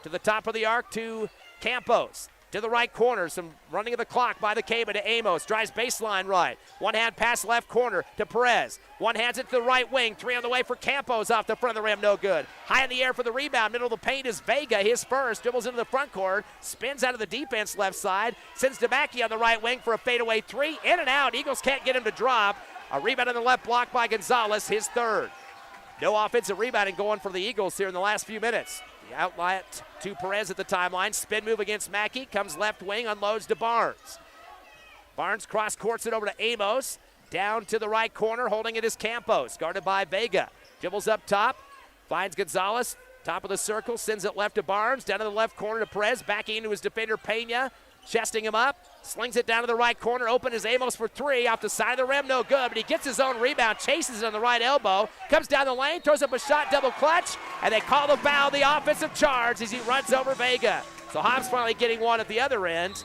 To the top of the arc to Campos. To the right corner, some running of the clock by the Cayman to Amos. Drives baseline right. One hand pass left corner to Perez. One hands it to the right wing. 3 on the way for Campos off the front of the rim, no good. High in the air for the rebound. Middle of the paint is Vega, his first. Dribbles into the front court. Spins out of the defense left side. Sends to Mackey on the right wing for a fadeaway 3. In and out. Eagles can't get him to drop. A rebound on the left block by Gonzalez, his third. No offensive rebounding going for the Eagles here in the last few minutes. The outlet to Perez at the timeline. Spin move against Mackey. Comes left wing, unloads to Barnes. Barnes cross courts it over to Amos. Down to the right corner, holding it is Campos. Guarded by Vega. Dribbles up top. Finds Gonzalez. Top of the circle. Sends it left to Barnes. Down to the left corner to Perez. Backing into his defender Pena. Chesting him up. Slings it down to the right corner. Open is Amos for 3. Off the side of the rim, no good. But he gets his own rebound. Chases it on the right elbow. Comes down the lane. Throws up a shot, double clutch. And they call the foul, the offensive charge, as he runs over Vega. So Hobbs finally getting one at the other end.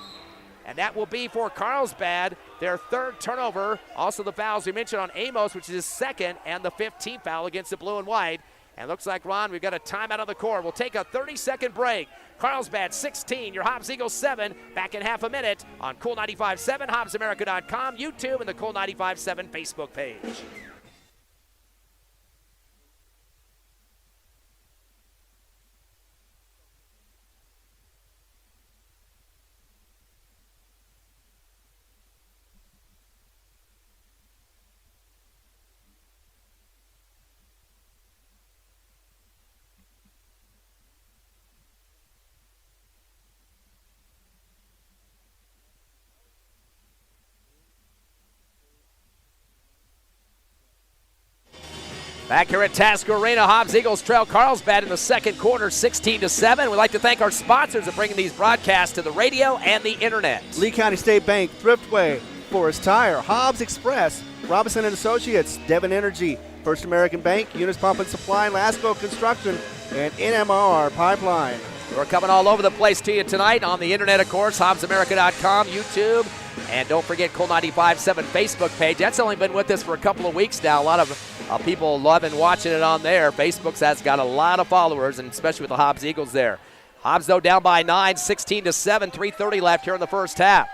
And that will be for Carlsbad, their third turnover. Also the fouls we mentioned on Amos, which is his second, and the 15th foul against the blue and white. And looks like, Ron, we've got a timeout on the court. We'll take a 30-second break. Carlsbad 16, your Hobbs Eagles 7. Back in half a minute on Cool 95.7, HobbsAmerica.com, YouTube, and the Cool 95.7 Facebook page. Back here at Tasker Arena, Hobbs Eagles trail Carlsbad in the second quarter, 16-7. We'd like to thank our sponsors for bringing these broadcasts to the radio and the internet. Lee County State Bank, Thriftway, Forest Tire, Hobbs Express, Robinson & Associates, Devon Energy, First American Bank, Eunice Pump and Supply, Lasco Construction, and NMR Pipeline. We're coming all over the place to you tonight on the internet, of course, HobbsAmerica.com, YouTube, and don't forget Cool 95.7 Facebook page. That's only been with us for a couple of weeks now. A lot of people loving watching it on there. Facebook's has got a lot of followers, and especially with the Hobbs Eagles there. Hobbs, though, down by 9, 16-7, 3:30 left here in the first half.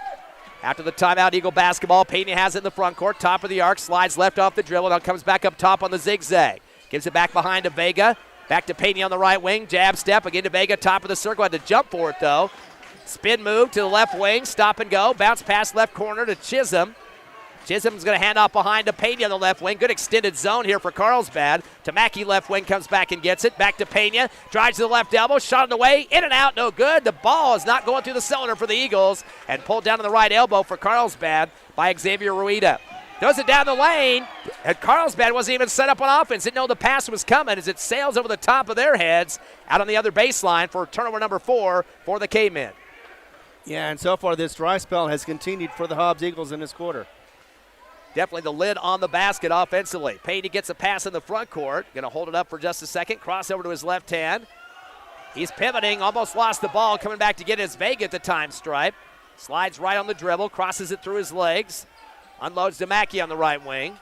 After the timeout, Eagle basketball. Pena has it in the front court, top of the arc, slides left off the dribble, now comes back up top on the zigzag. Gives it back behind to Vega. Back to Pena on the right wing, jab step, again to Vega, top of the circle, had to jump for it, though. Spin move to the left wing, stop and go, bounce pass left corner to Chisholm. Chisholm's going to hand off behind to Pena on the left wing. Good extended zone here for Carlsbad. To Mackey, left wing, comes back and gets it. Back to Pena, drives to the left elbow, shot on the way, in and out, no good. The ball is not going through the cylinder for the Eagles, and pulled down to the right elbow for Carlsbad by Xavier Rueda. Throws it down the lane, and Carlsbad wasn't even set up on offense. Didn't know the pass was coming as it sails over the top of their heads out on the other baseline for turnover number 4 for the K-Men. Yeah, and so far this dry spell has continued for the Hobbs Eagles in this quarter. Definitely the lid on the basket offensively. Payne gets a pass in the front court. Going to hold it up for just a second. Cross over to his left hand. He's pivoting, almost lost the ball. Coming back to get his Vega at the time stripe. Slides right on the dribble, crosses it through his legs. Unloads to Mackey on the right wing.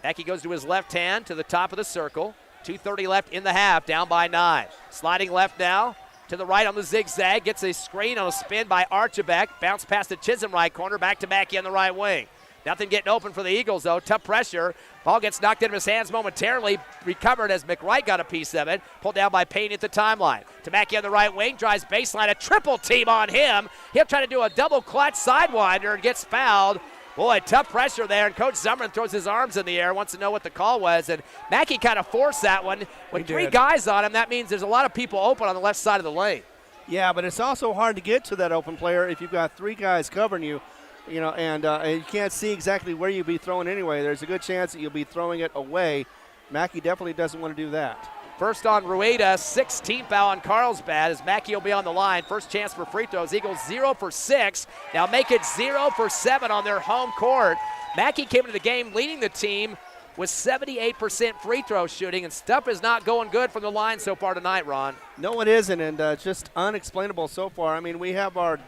Mackey goes to his left hand to the top of the circle. 2:30 left in the half, down by 9. Sliding left now to the right on the zigzag. Gets a screen on a spin by Archibek. Bounce past the Chisholm right corner, back to Mackey on the right wing. Nothing getting open for the Eagles, though. Tough pressure. Ball gets knocked into his hands momentarily. Recovered as McWright got a piece of it. Pulled down by Payne at the timeline. To Mackey on the right wing. Drives baseline. A triple team on him. He'll try to do a double clutch sidewinder and gets fouled. Boy, tough pressure there. And Coach Zummerman throws his arms in the air. Wants to know what the call was. And Mackey kind of forced that one. With 3 guys on him, that means there's a lot of people open on the left side of the lane. Yeah, but it's also hard to get to that open player if you've got 3 guys covering you. and you can't see exactly where you'll be throwing anyway. There's a good chance that you'll be throwing it away. Mackey definitely doesn't want to do that. First on Rueda, 16th foul on Carlsbad as Mackey will be on the line. First chance for free throws. Eagles 0 for 6. Now make it 0 for 7 on their home court. Mackey came into the game leading the team with 78% free throw shooting, and stuff is not going good from the line so far tonight, Ron. No, it isn't, and just unexplainable so far. I mean, we have our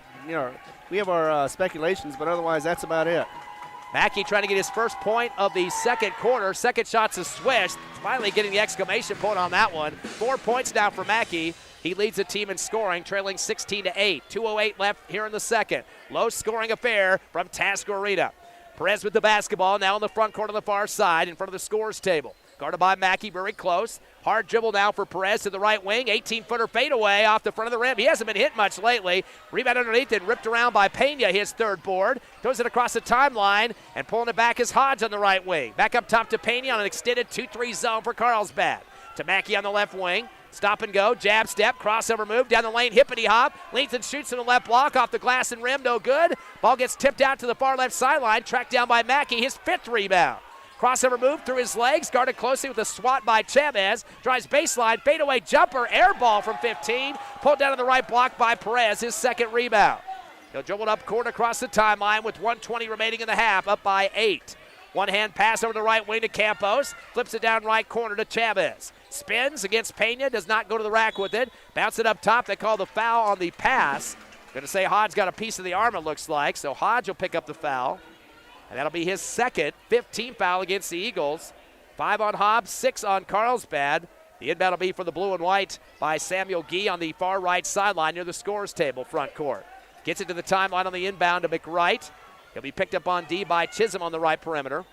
speculations, but otherwise that's about it. Mackey trying to get his first point of the second quarter. Second shot's a swish. Finally getting the exclamation point on that one. 4 points now for Mackey. He leads the team in scoring, trailing 16-8. 2:08 left here in the second. Low scoring affair from Tasker Arena. Perez with the basketball, now in the front court on the far side in front of the scores table. Guarded by Mackey, very close. Hard dribble now for Perez to the right wing. 18-footer fadeaway off the front of the rim. He hasn't been hit much lately. Rebound underneath and ripped around by Pena, his third board. Throws it across the timeline, and pulling it back is Hobbs on the right wing. Back up top to Pena on an extended 2-3 zone for Carlsbad. To Mackey on the left wing. Stop and go, jab step, crossover move, down the lane, hippity hop, leans and shoots in the left block, off the glass and rim, no good. Ball gets tipped out to the far left sideline, tracked down by Mackey, his 5th rebound. Crossover move through his legs, guarded closely with a swat by Chavez, drives baseline, fadeaway jumper, air ball from 15, pulled down on the right block by Perez, his 2nd rebound. He'll dribble it up court across the timeline with 1:20 remaining in the half, up by 8. One-hand pass over the right wing to Campos, flips it down right corner to Chavez. Spins against Pena, does not go to the rack with it. Bounce it up top, they call the foul on the pass. Going to say Hodge got a piece of the arm, it looks like, so Hodge will pick up the foul. And that'll be his second, 15th foul against the Eagles. 5 on Hobbs, 6 on Carlsbad. The inbound will be for the blue and white by Samuel Gee on the far right sideline near the scores table front court. Gets it to the timeline on the inbound to McWright. He'll be picked up on D by Chisholm on the right perimeter.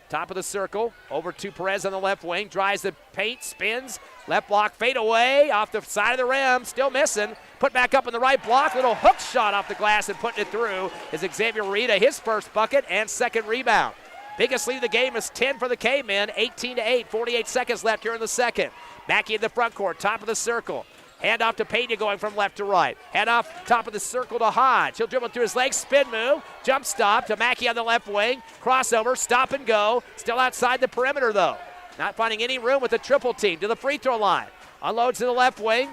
Top of the circle, over to Perez on the left wing, drives the paint, spins, left block, fade away, off the side of the rim, still missing. Put back up in the right block, little hook shot off the glass and putting it through is Xavier Rita, his first bucket and 2nd rebound. Biggest lead of the game is 10 for the K-men, 18-8, 48 seconds left here in the second. Mackey in the front court, top of the circle. Hand off to Pena going from left to right. Hand off top of the circle to Hodge. He'll dribble through his legs, spin move, jump stop to Mackey on the left wing. Crossover, stop and go. Still outside the perimeter though. Not finding any room with the triple team to the free throw line. Unloads to the left wing.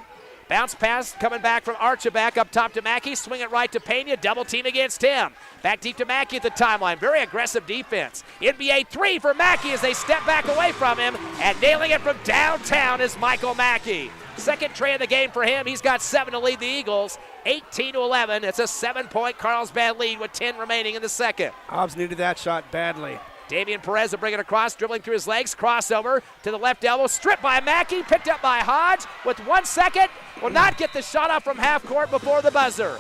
Bounce pass coming back from Archibald up top to Mackey. Swing it right to Pena. Double team against him. Back deep to Mackey at the timeline. Very aggressive defense. NBA 3 for Mackey as they step back away from him. And nailing it from downtown is Michael Mackey. Second tray of the game for him. He's got 7 to lead the Eagles. 18-11. It's a 7-point Carlsbad lead with 10 remaining in the second. Hobbs needed that shot badly. Damian Perez will bring it across, dribbling through his legs, crossover to the left elbow, stripped by Mackey, picked up by Hodge with 1 second. Will not get the shot off from half court before the buzzer.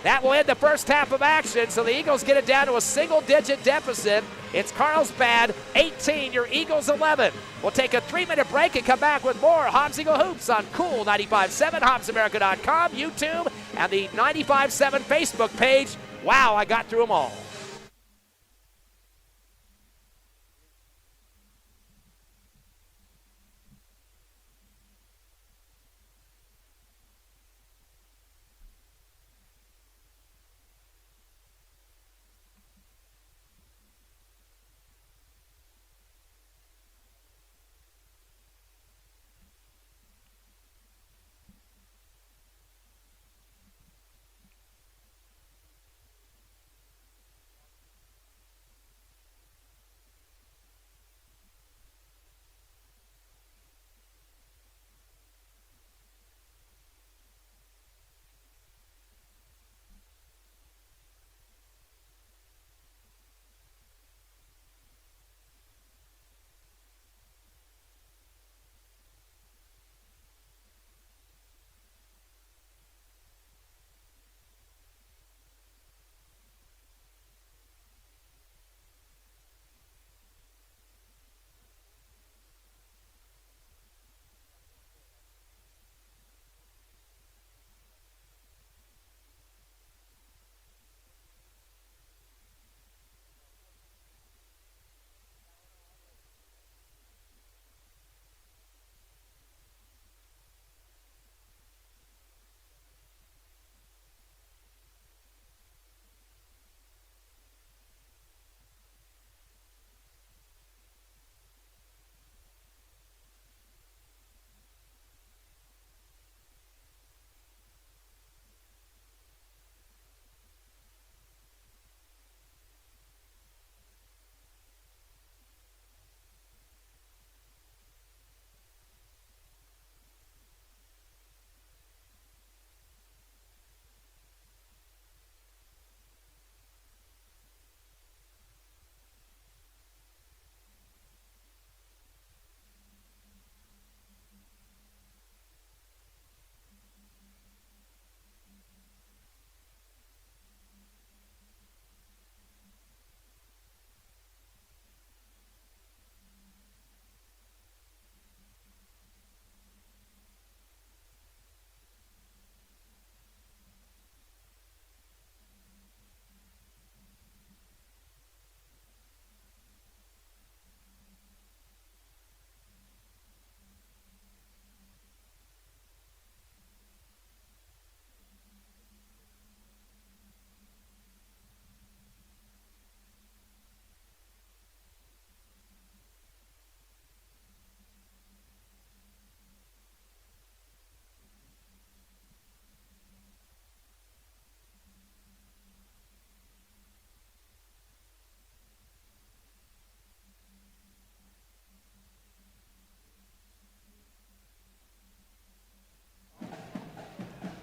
That will end the first half of action, so the Eagles get it down to a single-digit deficit. It's Carlsbad 18, your Eagles 11. We'll take a 3-minute break and come back with more Hobbs Eagle Hoops on Cool 95.7, HobbsAmerica.com, YouTube, and the 95.7 Facebook page. Wow, I got through them all.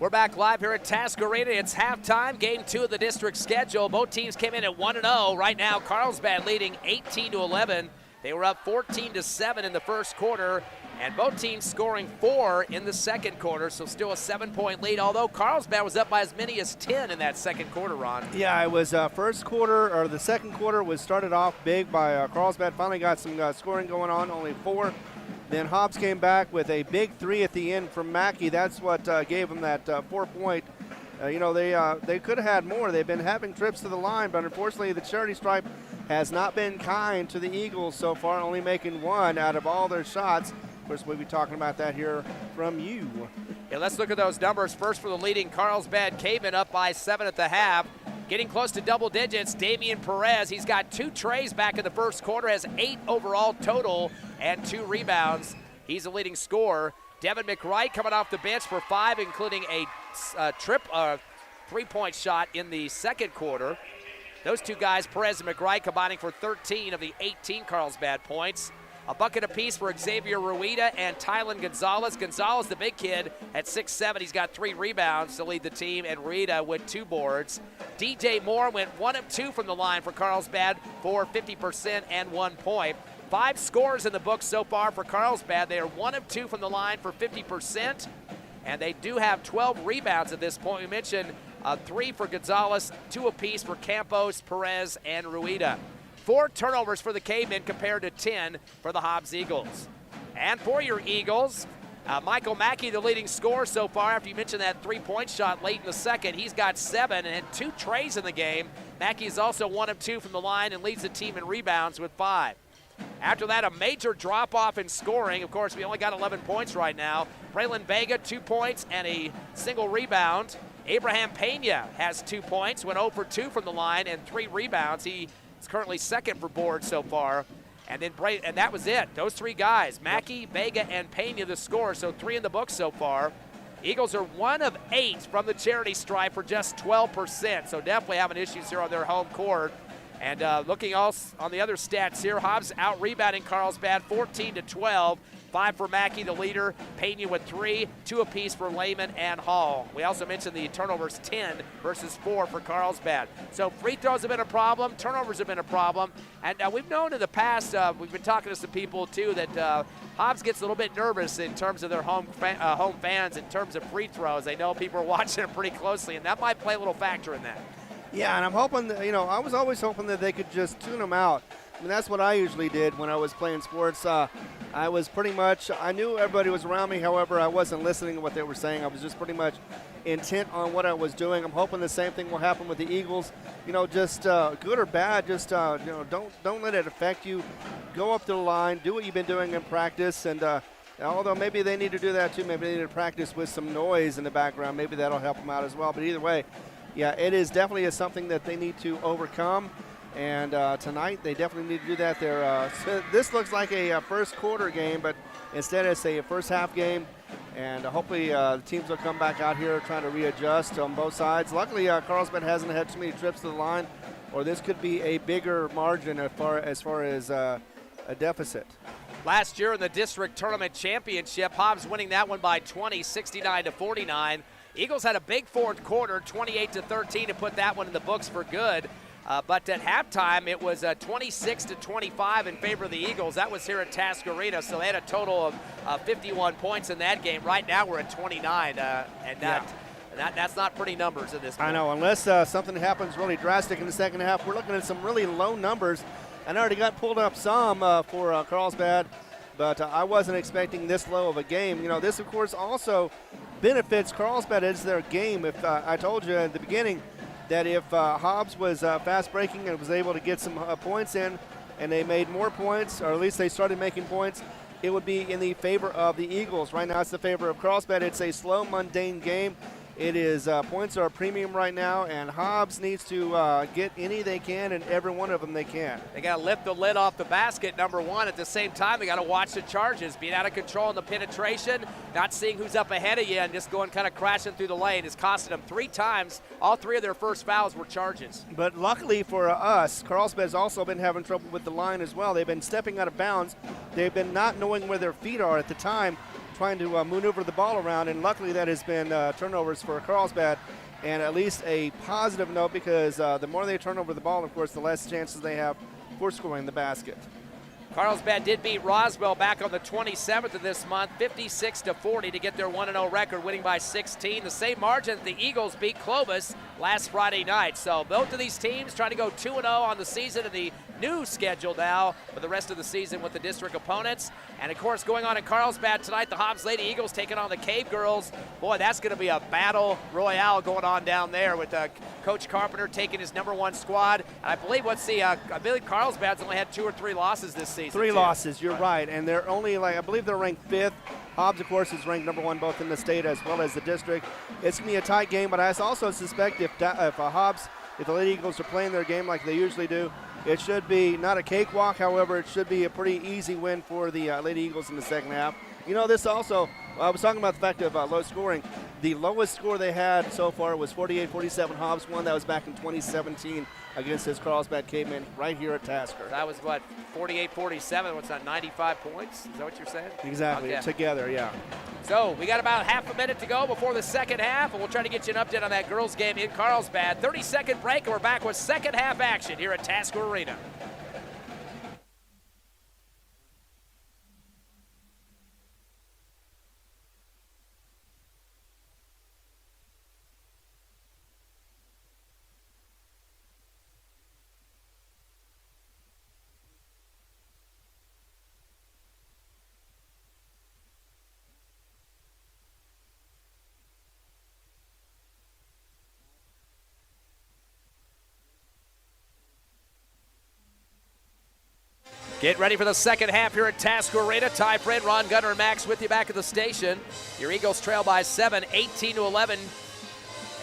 We're back live here at Task Arena. It's halftime, game 2 of the district schedule. Both teams came in at 1-0. Right now, Carlsbad leading 18-11. They were up 14-7 in the first quarter, and both teams scoring 4 in the second quarter, so still a 7-point lead, although Carlsbad was up by as many as 10 in that second quarter, Ron. Yeah, it was first quarter, or the second quarter was started off big by Carlsbad. Finally got some scoring going on, only 4. Then Hobbs came back with a big 3 at the end from Mackey. That's what gave them that 4-point. They could have had more. They've been having trips to the line, but unfortunately the charity stripe has not been kind to the Eagles so far, only making 1 out of all their shots. Of course, we'll be talking about that here from you. Yeah, let's look at those numbers. First for the leading Carlsbad Cavemen, up by 7 at the half. Getting close to double digits, Damian Perez. He's got 2 trays back in the first quarter, has 8 overall total and 2 rebounds. He's the leading scorer. Devin McWright coming off the bench for 5, including a 3-point shot in the second quarter. Those 2 guys, Perez and McWright, combining for 13 of the 18 Carlsbad points. A bucket apiece for Xavier Ruida and Tylen Gonzalez. Gonzalez, the big kid, at 6'7". He's got 3 rebounds to lead the team, and Ruida with 2 boards. DJ Moore went 1 of 2 from the line for Carlsbad for 50% and 1 point. 5 scores in the book so far for Carlsbad. They are 1 of 2 from the line for 50%, and they do have 12 rebounds at this point. We mentioned 3 for Gonzalez, 2 apiece for Campos, Perez, and Ruida. 4 turnovers for the Cavemen compared to 10 for the Hobbs Eagles. And for your Eagles, Michael Mackey, the leading scorer so far. After you mentioned that 3-point shot late in the second, he's got 7 and 2 trays in the game. Mackey is also 1 of 2 from the line and leads the team in rebounds with 5. After that, a major drop-off in scoring. Of course, we only got 11 points right now. Braylon Vega, 2 points and a single rebound. Abraham Pena has 2 points, went 0 for 2 from the line and 3 rebounds. He is currently second for boards so far. And then and that was it. Those 3 guys, Mackey, Vega, and Pena, the score. So 3 in the book so far. Eagles are 1 of 8 from the charity stripe for just 12%. So definitely having issues here on their home court. And looking also on the other stats here, Hobbs out-rebounding Carlsbad 14-12. 5 for Mackey, the leader. Pena with 3, 2 apiece for Lehman and Hall. We also mentioned the turnovers, 10 versus 4 for Carlsbad. So free throws have been a problem. Turnovers have been a problem. And we've known in the past, we've been talking to some people too, that Hobbs gets a little bit nervous in terms of their home fans, in terms of free throws. They know people are watching them pretty closely, and that might play a little factor in that. Yeah, and I'm hoping that, I was always hoping that they could just tune them out. I mean, that's what I usually did when I was playing sports. I was pretty much, I knew everybody was around me. However, I wasn't listening to what they were saying. I was just pretty much intent on what I was doing. I'm hoping the same thing will happen with the Eagles. Just good or bad, just, don't let it affect you. Go up to the line, do what you've been doing in practice. And although maybe they need to do that too, maybe they need to practice with some noise in the background. Maybe that'll help them out as well. But either way, yeah, it is definitely something that they need to overcome. And tonight they definitely need to do that. So this looks like a first quarter game, but instead it's a first half game. And hopefully the teams will come back out here trying to readjust on both sides. Luckily, Carlsbad hasn't had too many trips to the line, or this could be a bigger margin as far as a deficit. Last year in the district tournament championship, Hobbs winning that one by 20, 69-49. Eagles had a big fourth quarter, 28-13, to put that one in the books for good. But at halftime, it was 26-25 in favor of the Eagles. That was here at Task Arena, so they had a total of 51 points in that game. Right now, we're at 29, and that's not pretty numbers at this point. I know, unless something happens really drastic in the second half. We're looking at some really low numbers, and I already got pulled up some for Carlsbad, but I wasn't expecting this low of a game. This, of course, also benefits Carlsbad as their game. If I told you at the beginning that if Hobbs was fast breaking and was able to get some points in, and they made more points, or at least they started making points, it would be in the favor of the Eagles. Right now it's the favor of Carlsbad. It's a slow, mundane game. It is points are a premium right now, and Hobbs needs to get any they can, and every one of them they can. They got to lift the lid off the basket, number one. At the same time, they got to watch the charges. Being out of control in the penetration, not seeing who's up ahead of you, and just going kind of crashing through the lane is costing them 3 times. All 3 of their first fouls were charges. But luckily for us, Carlsbad's also been having trouble with the line as well. They've been stepping out of bounds. They've been not knowing where their feet are at the time. trying to maneuver the ball around, and luckily that has been turnovers for Carlsbad, and at least a positive note because the more they turn over the ball, of course, the less chances they have for scoring the basket. Carlsbad did beat Roswell back on the 27th of this month, 56-40 to get their 1-0 record, winning by 16. The same margin the Eagles beat Clovis last Friday night. So both of these teams trying to go 2-0 on the season and the new schedule now for the rest of the season with the district opponents. And of course, going on in Carlsbad tonight, the Hobbs Lady Eagles taking on the Cave Girls. Boy, that's going to be a battle royale going on down there with Coach Carpenter taking his #1 squad. And I believe I believe Carlsbad's only had 2 or 3 losses this season. 3 losses, you're right, and they're only I believe they're ranked 5th. Hobbs, of course, is ranked #1 both in the state as well as the district. It's going to be a tight game, but I also suspect if the Lady Eagles are playing their game like they usually do, it should be not a cakewalk. However, it should be a pretty easy win for the Lady Eagles in the second half. You know, this also, I was talking about the fact of low scoring. The lowest score they had so far was 48-47. Hobbs won. That was back in 2017 against his Carlsbad Cavemen right here at Tasker. That was what, 48-47? What's that, 95 points? Is that what you're saying? Exactly, okay. Together, yeah. So we got about half a minute to go before the second half, and we'll try to get you an update on that girls game in Carlsbad. 30-second break, and we're back with second half action here at Tasker Arena. Get ready for the second half here at Tasker Arena. Ty Fred, Ron Gunner, and Max with you back at the station. Your Eagles trail by 7, 18-11.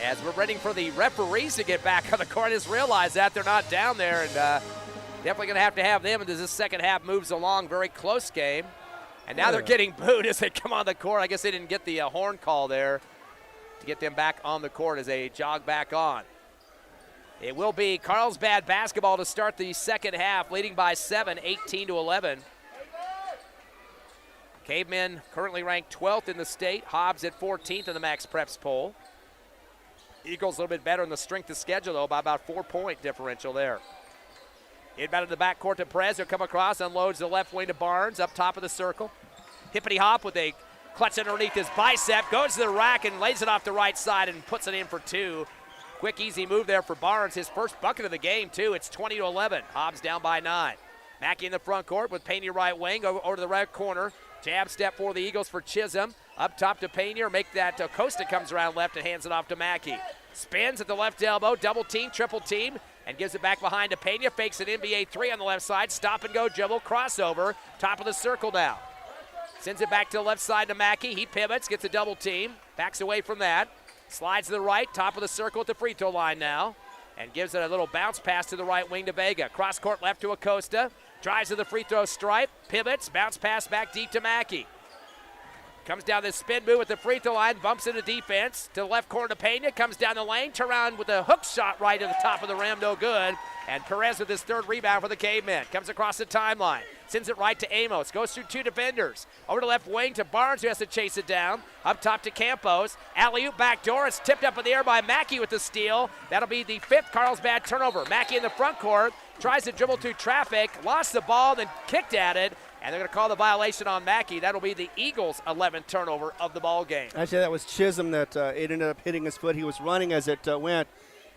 As we're waiting for the referees to get back on the court, I just realized that they're not down there, and definitely going to have them as this second half moves along. Very close game. And now they're getting booed as they come on the court. I guess they didn't get the horn call there to get them back on the court as they jog back on. It will be Carlsbad basketball to start the second half, leading by 7, 18-11. Cavemen currently ranked 12th in the state. Hobbs at 14th in the Max Preps poll. Eagles a little bit better in the strength of schedule, though, by about 4-point differential there. Inbound in the backcourt to Perez. He'll come across, unloads the left wing to Barnes, up top of the circle. Hippity hop with a clutch underneath his bicep, goes to the rack and lays it off the right side and puts it in for 2. Quick, easy move there for Barnes. His first bucket of the game, too. It's 20-11. Hobbs down by 9. Mackey in the front court with Pena right wing over to the right corner. Jab step for the Eagles for Chisholm. Up top to Pena. Make that Costa comes around left and hands it off to Mackey. Spins at the left elbow. Double team, triple team. And gives it back behind to Pena. Fakes an NBA 3 on the left side. Stop and go dribble. Crossover. Top of the circle now. Sends it back to the left side to Mackey. He pivots. Gets a double team. Backs away from that. Slides to the right, top of the circle at the free throw line now, and gives it a little bounce pass to the right wing to Vega. Cross court left to Acosta, drives to the free throw stripe, pivots, bounce pass back deep to Mackey. Comes down this spin move at the free throw line, bumps into defense, to the left corner to Pena, comes down the lane, turn around with a hook shot right at the top of the rim, no good. And Perez with his third rebound for the Cavemen. Comes across the timeline, sends it right to Amos, goes through 2 defenders. Over to left wing to Barnes, who has to chase it down. Up top to Campos. Alley-oop backdoor. It's tipped up in the air by Mackey with the steal. That'll be the 5th Carlsbad turnover. Mackey in the front court, tries to dribble through traffic, lost the ball, then kicked at it. And they're going to call the violation on Mackey. That'll be the Eagles' 11th turnover of the ball game. Actually, that was Chisholm that it ended up hitting his foot. He was running as it went.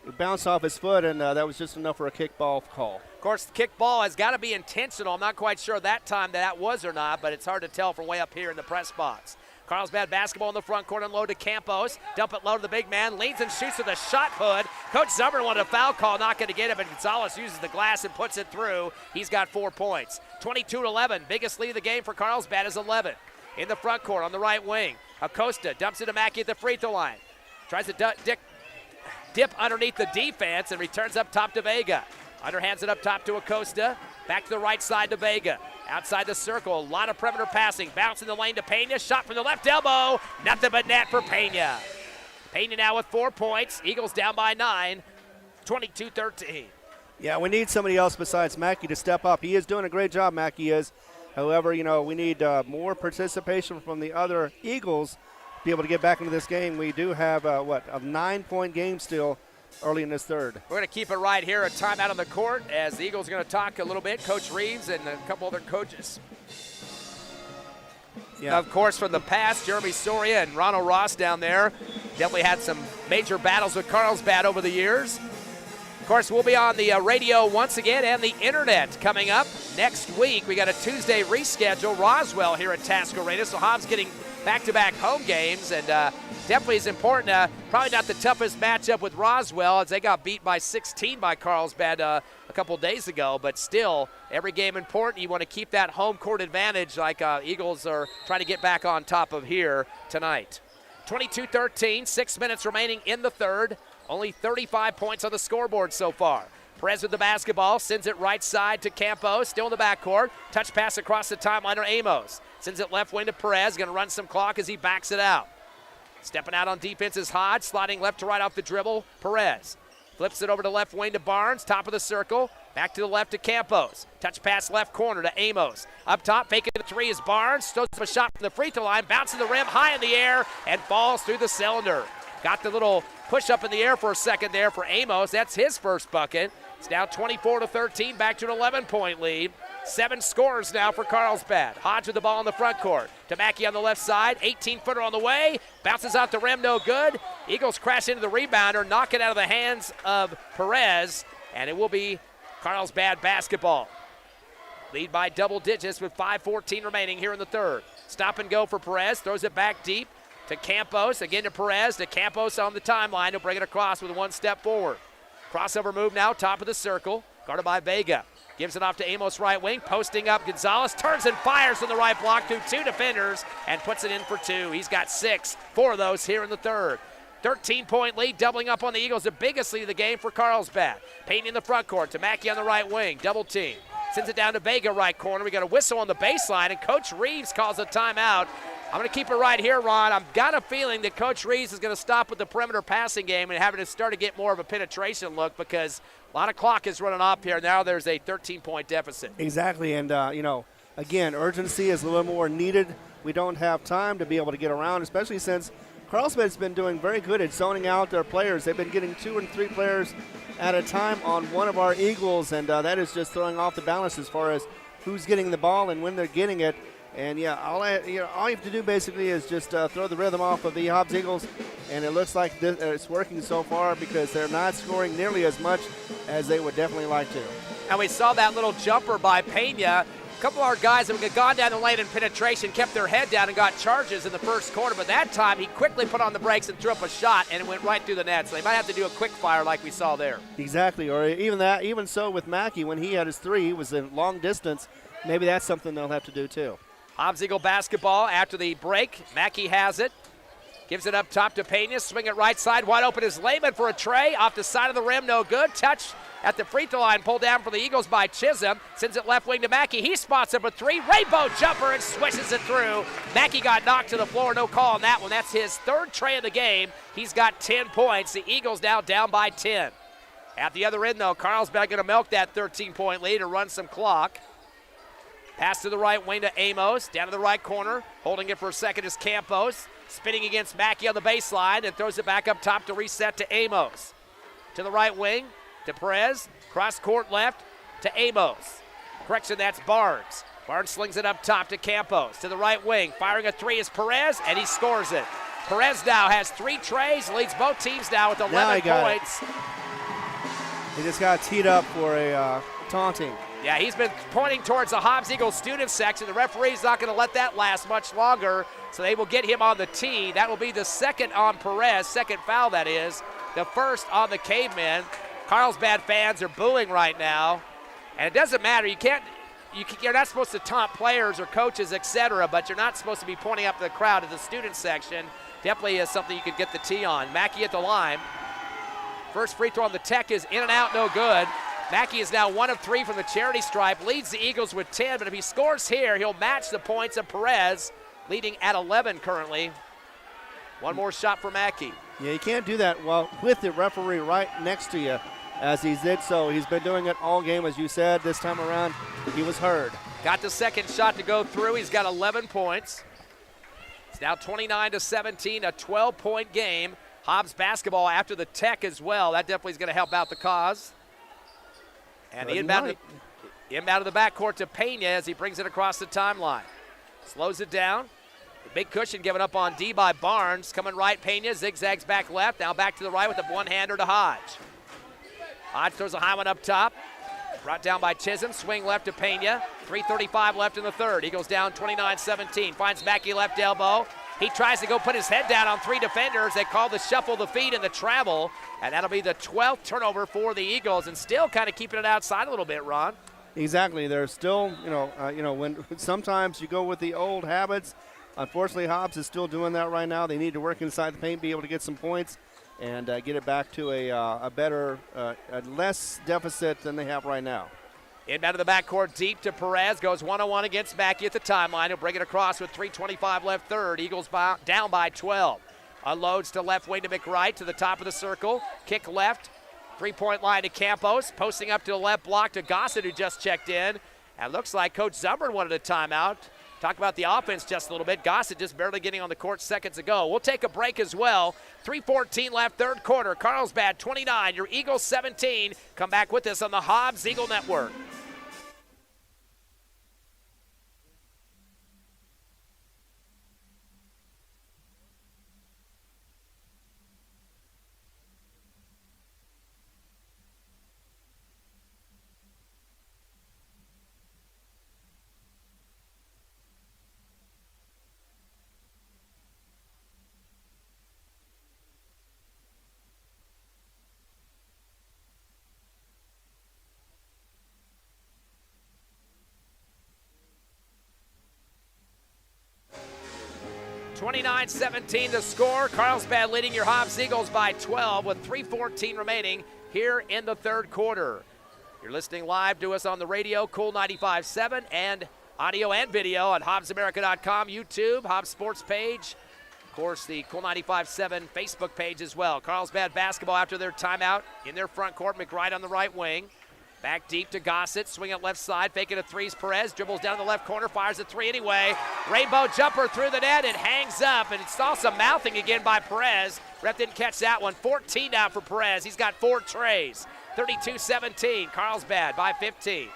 It bounced off his foot, and that was just enough for a kickball call. Of course, the kickball has got to be intentional. I'm not quite sure that time that was or not, but it's hard to tell from way up here in the press box. Carlsbad basketball in the front court, unload to Campos. Dump it low to the big man. Leans and shoots with a shot put. Coach Zummer wanted a foul call, not going to get it, but Gonzalez uses the glass and puts it through. He's got 4 points. 22-11. Biggest lead of the game for Carlsbad is 11. In the front court on the right wing, Acosta dumps it to Mackey at the free throw line. Tries to dip underneath the defense and returns up top to Vega. Underhands it up top to Acosta. Back to the right side to Vega. Outside the circle, a lot of perimeter passing. Bounce in the lane to Pena. Shot from the left elbow. Nothing but net for Pena. Pena now with 4 points. Eagles down by 9, 22-13. Yeah, we need somebody else besides Mackey to step up. He is doing a great job, Mackey is. However, we need more participation from the other Eagles to be able to get back into this game. We do have, a 9-point game still early in this third. We're going to keep it right here, a timeout on the court, as the Eagles are going to talk a little bit. Coach Reeves and a couple other coaches. Yeah. Of course, from the past, Jeremy Soria and Ronald Ross down there definitely had some major battles with Carlsbad over the years. Of course, we'll be on the radio once again and the internet coming up next week. We got a Tuesday reschedule, Roswell here at Tascarena, so Hobbs getting back-to-back home games, and definitely is important. Probably not the toughest matchup with Roswell, as they got beat by 16 by Carlsbad a couple days ago, but still, every game important. You want to keep that home court advantage like Eagles are trying to get back on top of here tonight. 22-13, 6 minutes remaining in the third. Only 35 points on the scoreboard so far. Perez with the basketball, sends it right side to Campos, still in the backcourt. Touch pass across the timeline to Amos. Sends it left wing to Perez, going to run some clock as he backs it out. Stepping out on defense is Hodge, sliding left to right off the dribble, Perez. Flips it over to left wing to Barnes, top of the circle. Back to the left to Campos. Touch pass left corner to Amos. Up top, faking the three is Barnes. Throws up a shot from the free throw line, bounces the rim high in the air, and falls through the cylinder. Got the little push up in the air for a second there for Amos. That's his first bucket. It's now 24-13, back to an 11-point lead. 7 scorers now for Carlsbad. Hodge with the ball in the front court. To Mackey on the left side. 18-footer on the way. Bounces out the rim, no good. Eagles crash into the rebounder, knock it out of the hands of Perez, and it will be Carlsbad basketball. Lead by double digits with 5:14 remaining here in the third. Stop and go for Perez. Throws it back deep to Campos. Again to Perez. To Campos on the timeline. He'll bring it across with one step forward. Crossover move now, top of the circle. Guarded by Vega. Gives it off to Amos right wing. Posting up Gonzalez. Turns and fires from the right block through 2 defenders and puts it in for 2. He's got 6. 4 of those here in the third. 13-point lead, doubling up on the Eagles. The biggest lead of the game for Carlsbad. Payne in the front court to Mackey on the right wing. Double team. Sends it down to Vega right corner. We got a whistle on the baseline, and Coach Reeves calls a timeout. I'm going to keep it right here, Ron. I've got a feeling that Coach Reeves is going to stop with the perimeter passing game and having to start to get more of a penetration look, because a lot of clock is running off here. Now there's a 13-point deficit. Exactly, and, again, urgency is a little more needed. We don't have time to be able to get around, especially since Carlsbad's been doing very good at zoning out their players. They've been getting 2 and 3 players at a time on one of our Eagles, and that is just throwing off the balance as far as who's getting the ball and when they're getting it. And, yeah, all you have to do basically is just throw the rhythm off of the Hobbs Eagles, and it looks like it's working so far because they're not scoring nearly as much as they would definitely like to. And we saw that little jumper by Pena. A couple of our guys that had gone down the lane in penetration kept their head down and got charges in the first quarter, but that time he quickly put on the brakes and threw up a shot, and it went right through the net. So they might have to do a quick fire like we saw there. Exactly, or even so with Mackey, when he had his 3, he was in long distance. Maybe that's something they'll have to do too. Hobbs Eagle basketball after the break. Mackey has it. Gives it up top to Pena. Swing it right side. Wide open is Lehman for a tray. Off the side of the rim, no good. Touch at the free throw line. Pulled down for the Eagles by Chisholm. Sends it left wing to Mackey. He spots up a 3. Rainbow jumper and swishes it through. Mackey got knocked to the floor. No call on that one. That's his 3rd tray of the game. He's got 10 points. The Eagles now down by 10. At the other end, though, Carlsbad going to milk that 13-point lead and run some clock. Pass to the right wing to Amos, down to the right corner. Holding it for a second is Campos. Spinning against Mackey on the baseline and throws it back up top to reset to Amos. To the right wing to Perez. Cross court left to Amos. Correction, that's Barnes. Barnes slings it up top to Campos. To the right wing, firing a 3 is Perez, and he scores it. Perez now has 3 trays, leads both teams now with 11 points. He just got teed up for a taunting. Yeah, he's been pointing towards the Hobbs Eagles student section. The referee's not going to let that last much longer, so they will get him on the tee. That will be the 2nd on Perez, 2nd foul that is. The 1st on the Cavemen. Carlsbad fans are booing right now, and it doesn't matter. You're not supposed to taunt players or coaches, etc., but you're not supposed to be pointing up to the crowd at the student section. Definitely is something you could get the tee on. Mackey at the line. First free throw on the Tech is in and out, no good. Mackey is now 1 of 3 from the charity stripe, leads the Eagles with 10, but if he scores here, he'll match the points of Perez, leading at 11 currently. One more shot for Mackey. Yeah, you can't do that with the referee right next to you, as he did so. He's been doing it all game, as you said. This time around, he was heard. Got the second shot to go through. He's got 11 points. It's now 29-17, a 12-point game. Hobbs basketball after the tech as well. That definitely is going to help out the cause. And the inbound of the backcourt to Pena as he brings it across the timeline. Slows it down. The big cushion given up on D by Barnes. Coming right, Pena zigzags back left. Now back to the right with a one-hander to Hodge. Hodge throws a high one up top. Brought down by Chisholm. Swing left to Pena. 3:35 left in the third. Eagles down 29-17. Finds Mackey left elbow. He tries to go put his head down on three defenders. They call the shuffle the feet and the travel, and that'll be the 12th turnover for the Eagles, and still kind of keeping it outside a little bit, Ron. Exactly. They're still, when sometimes you go with the old habits. Unfortunately, Hobbs is still doing that right now. They need to work inside the paint, be able to get some points, and get it back to a better, a less deficit than they have right now. Inbound to the backcourt, deep to Perez. Goes one-on-one against Mackey at the timeline. He'll bring it across with 3:25 left third. Eagles down by 12. Unloads to left wing to McWright to the top of the circle. Kick left. Three-point line to Campos. Posting up to the left block to Gossett, who just checked in. And looks like Coach Zumbern wanted a timeout. Talk about the offense just a little bit. Gossett just barely getting on the court seconds ago. We'll take a break as well. 3:14 left, third quarter. Carlsbad 29, your Eagles 17. Come back with us on the Hobbs Eagle Network. (29-17) the score. Carlsbad leading your Hobbs Eagles by 12 with 3:14 remaining here in the third quarter. You're listening live to us on the radio, Cool 95.7, and audio and video at HobbsAmerica.com, YouTube, Hobbs Sports page. Of course, the Cool 95.7 Facebook page as well. Carlsbad basketball after their timeout in their front court. McWright on the right wing. Back deep to Gossett, swing it left side, faking a threes. Perez dribbles down the left corner, fires a three anyway. Rainbow jumper through the net, it hangs up, and it's also mouthing again by Perez. Ref didn't catch that one. 14 now for Perez. He's got 4 trays. 32-17, Carlsbad by 15.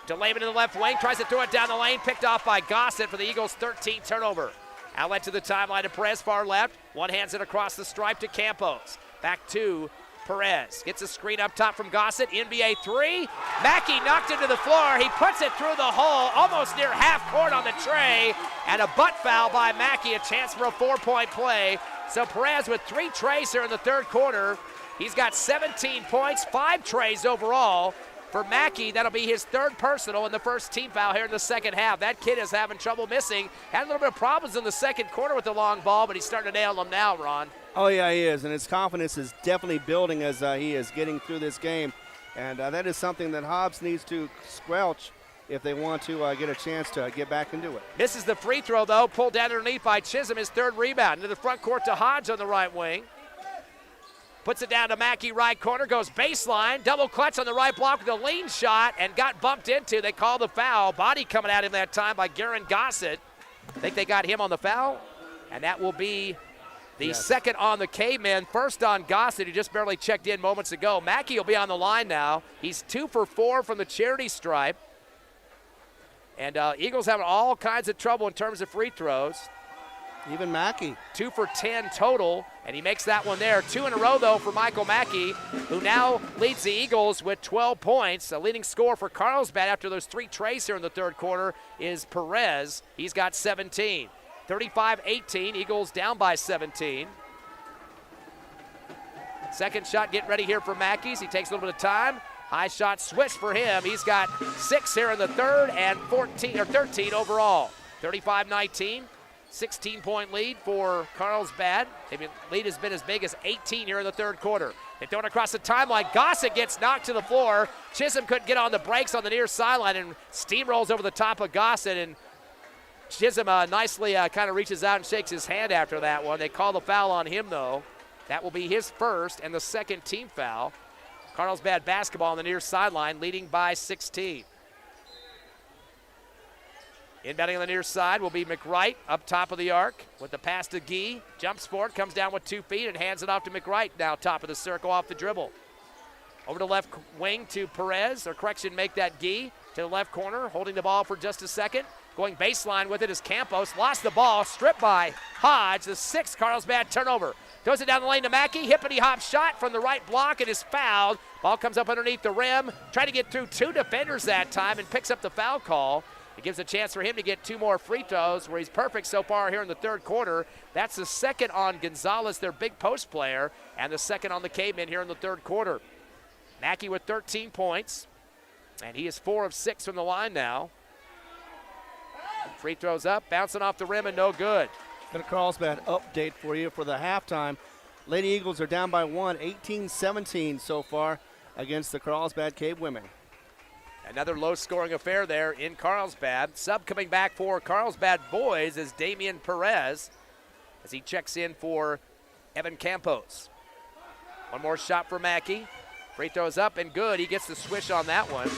DeLayman in the left wing, tries to throw it down the lane, picked off by Gossett for the Eagles' 13th turnover. Outlet to the timeline to Perez, far left. One hands it across the stripe to Campos. Back to Perez. Gets a screen up top from Gossett. NBA three. Mackey knocked it to the floor. He puts it through the hole, almost near half court on the tray. And a butt foul by Mackey, a chance for a 4-point play. So Perez with 3 trays here in the third quarter. He's got 17 points, 5 trays overall. For Mackey, that'll be his 3rd personal and the first team foul here in the second half. That kid is having trouble missing. Had a little bit of problems in the second quarter with the long ball, but he's starting to nail them now, Ron. Oh, yeah, he is, and his confidence is definitely building as he is getting through this game. And that is something that Hobbs needs to squelch if they want to get a chance to get back into it. Misses the free throw, though. Pulled down underneath by Chisholm, his 3rd rebound. Into the front court to Hodge on the right wing. Puts it down to Mackey, right corner, goes baseline, double clutch on the right block with a lean shot, and got bumped into. They call the foul. Body coming at him that time by Garen Gossett. I think they got him on the foul, and that will be the second on the Caveman. First on Gossett, who just barely checked in moments ago. Mackey will be on the line now. He's 2 for 4 from the charity stripe. And Eagles having all kinds of trouble in terms of free throws. Even Mackey. 2 for 10 total, and he makes that one there. 2 in a row, though, for Michael Mackey, who now leads the Eagles with 12 points. A leading scorer for Carlsbad after those 3 trays here in the third quarter is Perez. He's got 17. 35-18, Eagles down by 17. Second shot getting ready here for Mackey's. He takes a little bit of time. High shot switch for him. He's got 6 here in the third and 13 overall. 35-19. 16-point lead for Carlsbad. Lead has been as big as 18 here in the third quarter. They throw it across the timeline. Gossett gets knocked to the floor. Chisholm couldn't get on the brakes on the near sideline and steamrolls over the top of Gossett. And Chisholm nicely kind of reaches out and shakes his hand after that one. They call the foul on him, though. That will be his first and the second team foul. Carlsbad basketball on the near sideline, leading by 16. Inbounding on the near side will be McWright up top of the arc with the pass to Gee. Jumps for it, comes down with 2 feet and hands it off to McWright, now top of the circle off the dribble. Over to left wing to Perez, or correction, make that Gee to the left corner, holding the ball for just a second. Going baseline with it is Campos, lost the ball, stripped by Hodge, the 6th Carlsbad turnover. Throws it down the lane to Mackey, hippity-hop shot from the right block, and is fouled. Ball comes up underneath the rim, trying to get through 2 defenders that time and picks up the foul call. It gives a chance for him to get 2 more free throws, where he's perfect so far here in the third quarter. That's the 2nd on Gonzalez, their big post player, and the 2nd on the Cavemen here in the third quarter. Mackey with 13 points, and he is 4 of 6 from the line now. Free throws up, bouncing off the rim and no good. Got a Carlsbad update for you for the halftime. Lady Eagles are down by 1, 18-17 so far against the Carlsbad Cave women. Another low-scoring affair there in Carlsbad. Sub coming back for Carlsbad boys is Damian Perez as he checks in for Evan Campos. One more shot for Mackey. Free throws up and good. He gets the swish on that one.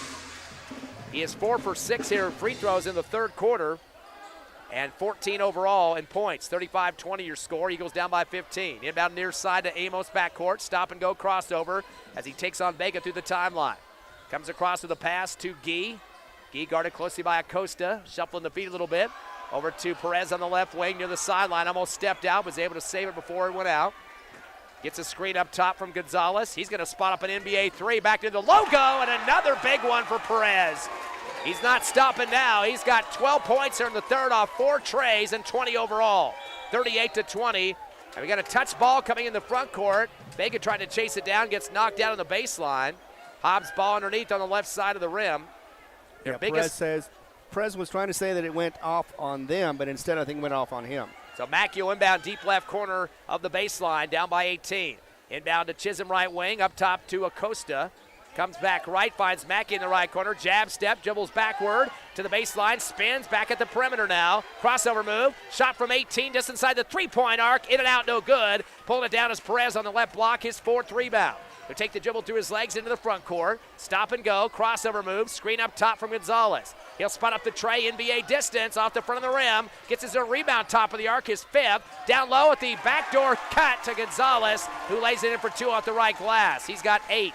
He is 4 for 6 here in free throws in the third quarter and 14 overall in points. 35-20 your score. Eagles down by 15. Inbound near side to Amos backcourt. Stop and go crossover as he takes on Vega through the timeline. Comes across with a pass to Gee. Gee guarded closely by Acosta, shuffling the feet a little bit. Over to Perez on the left wing near the sideline. Almost stepped out, was able to save it before it went out. Gets a screen up top from Gonzalez. He's going to spot up an NBA 3 back to the logo, and another big one for Perez. He's not stopping now. He's got 12 points here in the third off 4 trays and 20 overall. 38-20. And we got a touch ball coming in the front court. Vega trying to chase it down, gets knocked down on the baseline. Hobbs ball underneath on the left side of the rim. Perez was trying to say that it went off on them, but instead I think it went off on him. So Mackey inbound deep left corner of the baseline, down by 18. Inbound to Chisholm right wing, up top to Acosta. Comes back right, finds Mackey in the right corner. Jab step, dribbles backward to the baseline, spins back at the perimeter now. Crossover move, shot from 18 just inside the three-point arc. In and out, no good. Pulling it down is Perez on the left block, his 4th rebound. He'll take the dribble through his legs into the front court. Stop and go, crossover move, screen up top from Gonzalez. He'll spot up the tray, NBA distance off the front of the rim. Gets his own rebound, top of the arc, his 5th. Down low at the backdoor cut to Gonzalez, who lays it in for 2 off the right glass. He's got 8.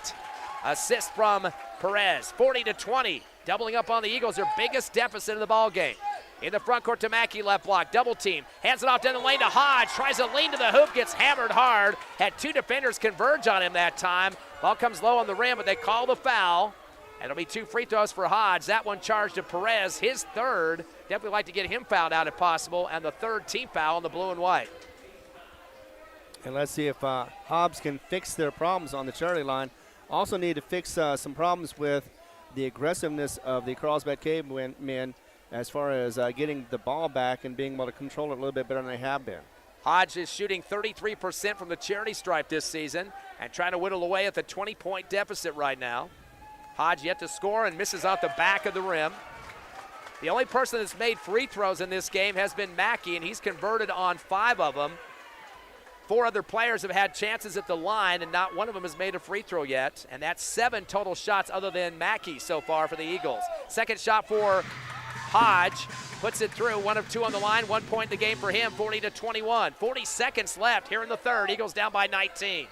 Assist from Perez, 40-20. Doubling up on the Eagles, their biggest deficit in the ball game. In the front court to Mackey, left block, double team. Hands it off down the lane to Hodge, tries to lean to the hoop, gets hammered hard. Had 2 defenders converge on him that time. Ball comes low on the rim, but they call the foul. And it'll be 2 free throws for Hodge. That one charged to Perez, his 3rd. Definitely like to get him fouled out if possible, and the 3rd team foul on the blue and white. And let's see if Hobbs can fix their problems on the charity line. Also need to fix some problems with the aggressiveness of the Carlsbad Cavemen as far as getting the ball back and being able to control it a little bit better than they have been. Hodge is shooting 33% from the charity stripe this season and trying to whittle away at the 20-point deficit right now. Hodge yet to score and misses out the back of the rim. The only person that's made free throws in this game has been Mackey, and he's converted on 5 of them. 4 other players have had chances at the line, and not one of them has made a free throw yet. And that's 7 total shots other than Mackey so far for the Eagles. Second shot for Hodge, puts it through, 1 of 2 on the line, 1 point in the game for him, 40-21. 40 seconds left here in the third. Eagles down by 19.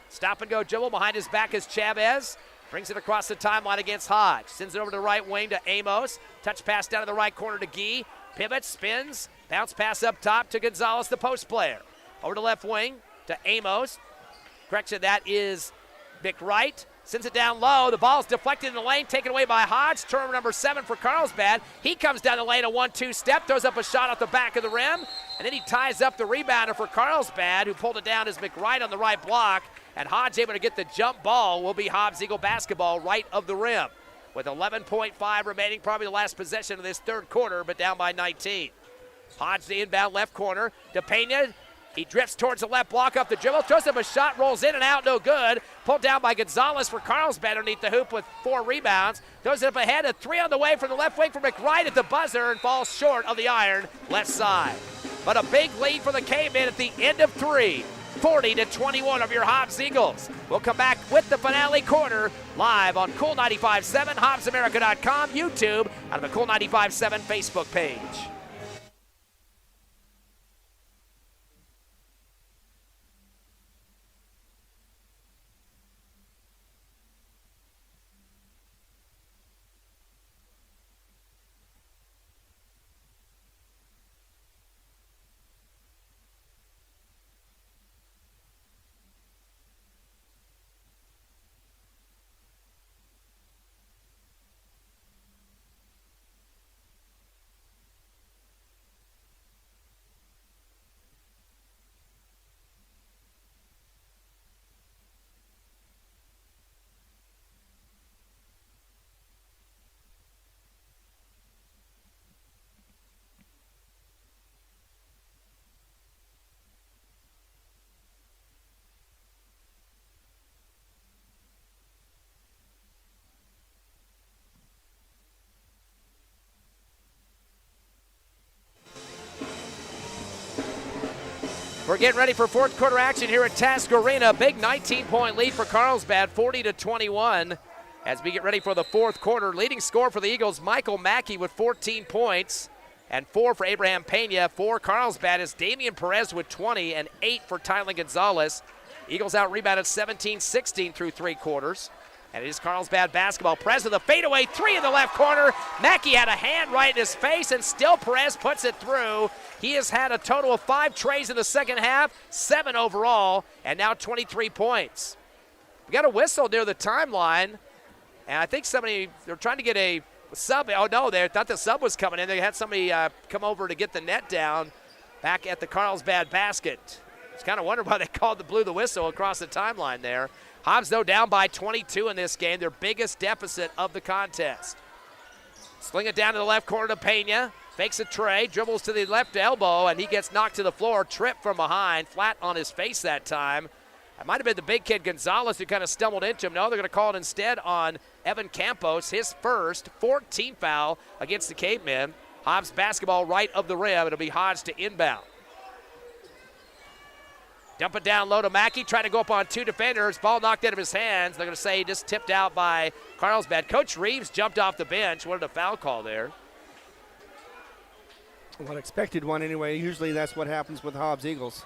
Stop and go dribble behind his back is Chavez. Brings it across the timeline against Hodge. Sends it over to the right wing to Amos. Touch pass down to the right corner to Gee. Pivots, spins, bounce pass up top to Gonzalez, the post player. Over to left wing to Amos. Correction, that is McWright. Sends it down low. The ball's deflected in the lane, taken away by Hodge. Turnover number 7 for Carlsbad. He comes down the lane, a 1-2 step, throws up a shot off the back of the rim, and then he ties up the rebounder for Carlsbad, who pulled it down is McWright on the right block, and Hodge able to get the jump ball. Will be Hobbs Eagle basketball right of the rim. With 11.5 remaining, probably the last possession of this third quarter, but down by 19. Hodge the inbound left corner to Pena. He drifts towards the left block up the dribble, throws up a shot, rolls in and out, no good. Pulled down by Gonzalez for Carlsbad underneath the hoop with 4 rebounds. Throws it up ahead, a 3 on the way from the left wing for McWright at the buzzer and falls short of the iron left side. But a big lead for the Cavemen at the end of 3. 40-21 of your Hobbs Eagles. We'll come back with the finale quarter live on Cool 95.7, HobbsAmerica.com, YouTube, and the Cool 95.7 Facebook page. We're getting ready for fourth quarter action here at Task Arena. Big 19-point lead for Carlsbad, 40-21. As we get ready for the fourth quarter, leading scorer for the Eagles, Michael Mackey with 14 points and 4 for Abraham Pena. For Carlsbad is Damian Perez with 20 and 8 for Tyler Gonzalez. Eagles out-rebounded 17-16 through 3 quarters. And it is Carlsbad basketball. Perez with a fadeaway 3 in the left corner. Mackey had a hand right in his face, and still Perez puts it through. He has had a total of 5 trays in the second half, 7 overall, and now 23 points. We got a whistle near the timeline, and I think they're trying to get a sub. Oh, no, they thought the sub was coming in. They had somebody come over to get the net down back at the Carlsbad basket. I was kind of wondering why they blew the whistle across the timeline there. Hobbs, though, down by 22 in this game, their biggest deficit of the contest. Sling it down to the left corner to Pena. Fakes a tray, dribbles to the left elbow, and he gets knocked to the floor. Trip from behind, flat on his face that time. It might have been the big kid Gonzalez who kind of stumbled into him. No, they're going to call it instead on Evan Campos, his first 14th foul against the Cavemen. Hobbs basketball right of the rim. It'll be Hodge to inbound. Dump it down low to Mackey, trying to go up on 2 defenders. Ball knocked out of his hands. They're going to say he just tipped out by Carlsbad. Coach Reeves jumped off the bench. Wanted a foul call there. Well, expected one anyway. Usually that's what happens with Hobbs Eagles.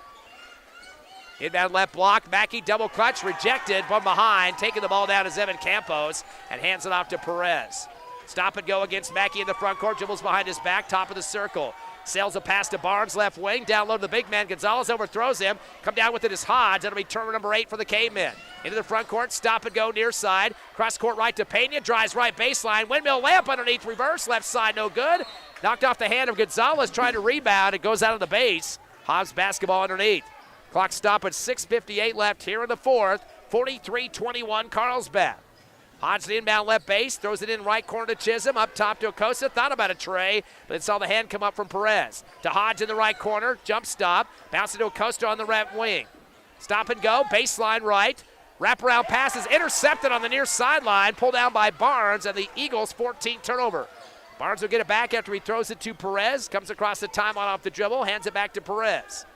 Inbound left block. Mackey double clutch, rejected from behind. Taking the ball down is Evan Campos and hands it off to Perez. Stop and go against Mackey in the front court. Dribbles behind his back, top of the circle. Sails a pass to Barnes, left wing. Down low to the big man. Gonzalez overthrows him. Come down with it is Hodge. That'll be turnover number 8 for the Cavemen. Into the front court, stop and go near side. Cross court right to Pena. Drives right baseline. Windmill layup underneath, reverse. Left side, no good. Knocked off the hand of Gonzalez trying to rebound. It goes out of the base. Hobbs basketball underneath. Clock stop at 6:58 left here in the fourth. 43-21 Carlsbad. Hodge the inbound left base, throws it in right corner to Chisholm, up top to Acosta, thought about a tray, but then saw the hand come up from Perez. To Hodge in the right corner, jump stop, bounce it to Acosta on the right wing. Stop and go, baseline right, wraparound pass is intercepted on the near sideline, pulled down by Barnes, and the Eagles 14 turnover. Barnes will get it back after he throws it to Perez, comes across the timeline off the dribble, hands it back to Perez.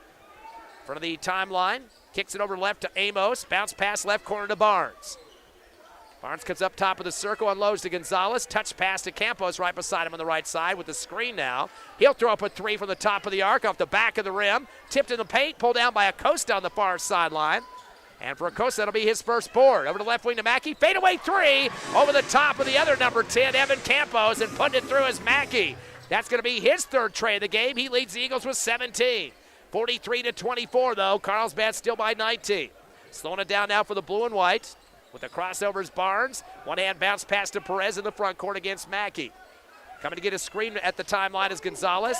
Front of the timeline, kicks it over left to Amos, bounce pass left corner to Barnes. Barnes comes up top of the circle, unloads to Gonzalez. Touch pass to Campos right beside him on the right side with the screen now. He'll throw up a 3 from the top of the arc off the back of the rim. Tipped in the paint, pulled down by Acosta on the far sideline. And for Acosta, that'll be his first board. Over to left wing to Mackey. Fadeaway 3 over the top of the other number 10, Evan Campos, and putting it through as Mackey. That's going to be his third tray of the game. He leads the Eagles with 17. 43-24, though. Carlsbad still by 19. Slowing it down now for the blue and white. With the crossovers, Barnes. One-hand bounce pass to Perez in the front court against Mackey. Coming to get a screen at the timeline is Gonzalez.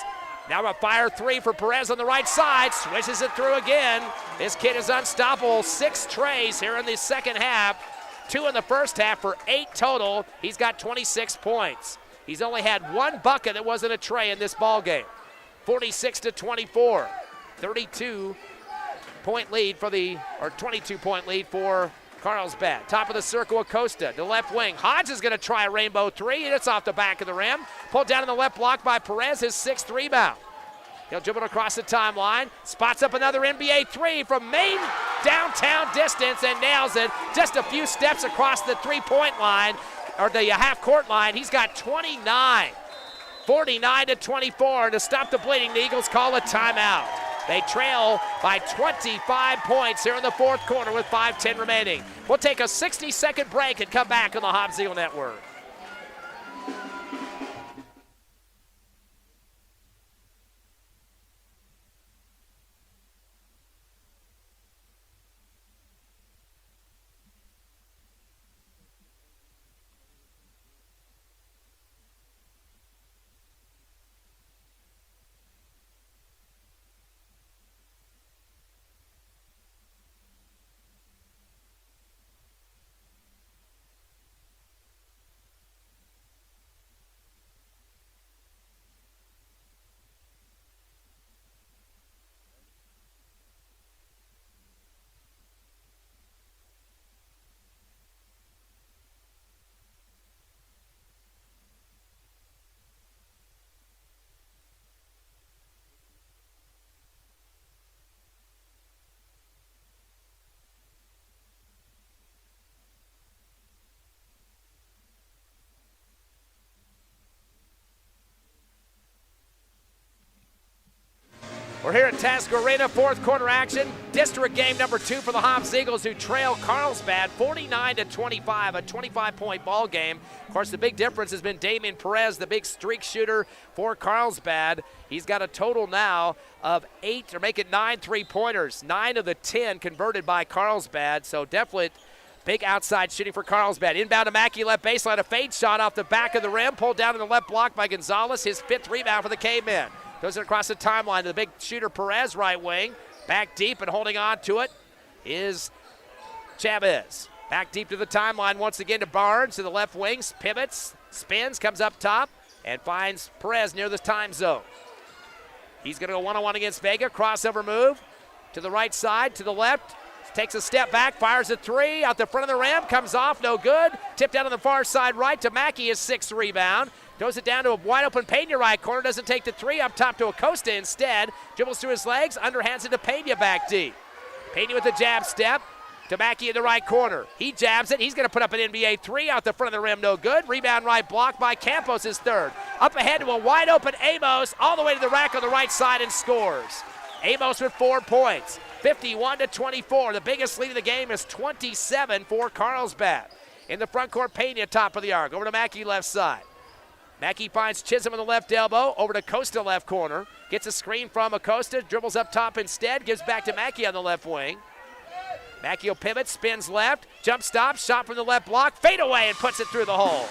Now a fire 3 for Perez on the right side. Swishes it through again. This kid is unstoppable. 6 trays here in the second half. 2 in the first half for 8 total. He's got 26 points. He's only had 1 bucket that wasn't a tray in this ball game. 46-24. 32-point lead for 22-point lead for Carlsbad. Top of the circle, Acosta to left wing. Hodge is going to try a rainbow 3, and it's off the back of the rim. Pulled down in the left block by Perez, his 6th rebound. He'll dribble across the timeline, spots up another NBA three from main downtown distance and nails it. Just a few steps across the three-point line, or the half-court line. He's got 29, 49-24. To stop the bleeding, the Eagles call a timeout. They trail by 25 points here in the fourth quarter with 5:10 remaining. We'll take a 60-second break and come back on the Hobbs Eagle Network. We're here at Tasker Arena, fourth quarter action. District game number 2 for the Hobbs Eagles, who trail Carlsbad 49-25, a 25-point ball game. Of course, the big difference has been Damian Perez, the big streak shooter for Carlsbad. He's got a total now of 8, or make it 9 3-pointers. 9 of the 10 converted by Carlsbad, so definitely big outside shooting for Carlsbad. Inbound to Mackey, left baseline, a fade shot off the back of the rim, pulled down in the left block by Gonzalez, his 5th rebound for the Cavemen. Goes it across the timeline to the big shooter Perez, right wing. Back deep and holding on to it is Chavez. Back deep to the timeline once again to Barnes to the left wing. Pivots, spins, comes up top, and finds Perez near the time zone. He's going to go one-on-one against Vega. Crossover move to the right side, to the left. Takes a step back, fires a three out the front of the rim, comes off, no good. Tipped out on the far side right to Mackey, his 6th rebound. Throws it down to a wide-open Pena right corner, doesn't take the three, up top to Acosta instead. Dribbles through his legs, underhands it to Pena back deep. Pena with the jab step to Mackey in the right corner. He jabs it, he's going to put up an NBA three out the front of the rim, no good. Rebound right blocked by Campos, his 3rd. Up ahead to a wide-open Amos, all the way to the rack on the right side and scores. Amos with 4 points, 51-24. The biggest lead of the game is 27 for Carlsbad. In the front court, Pena top of the arc, over to Mackey left side. Mackey finds Chisholm on the left elbow, over to Costa left corner. Gets a screen from Acosta, dribbles up top instead, gives back to Mackey on the left wing. Mackey will pivot, spins left, jump stop, shot from the left block, fade away and puts it through the hole.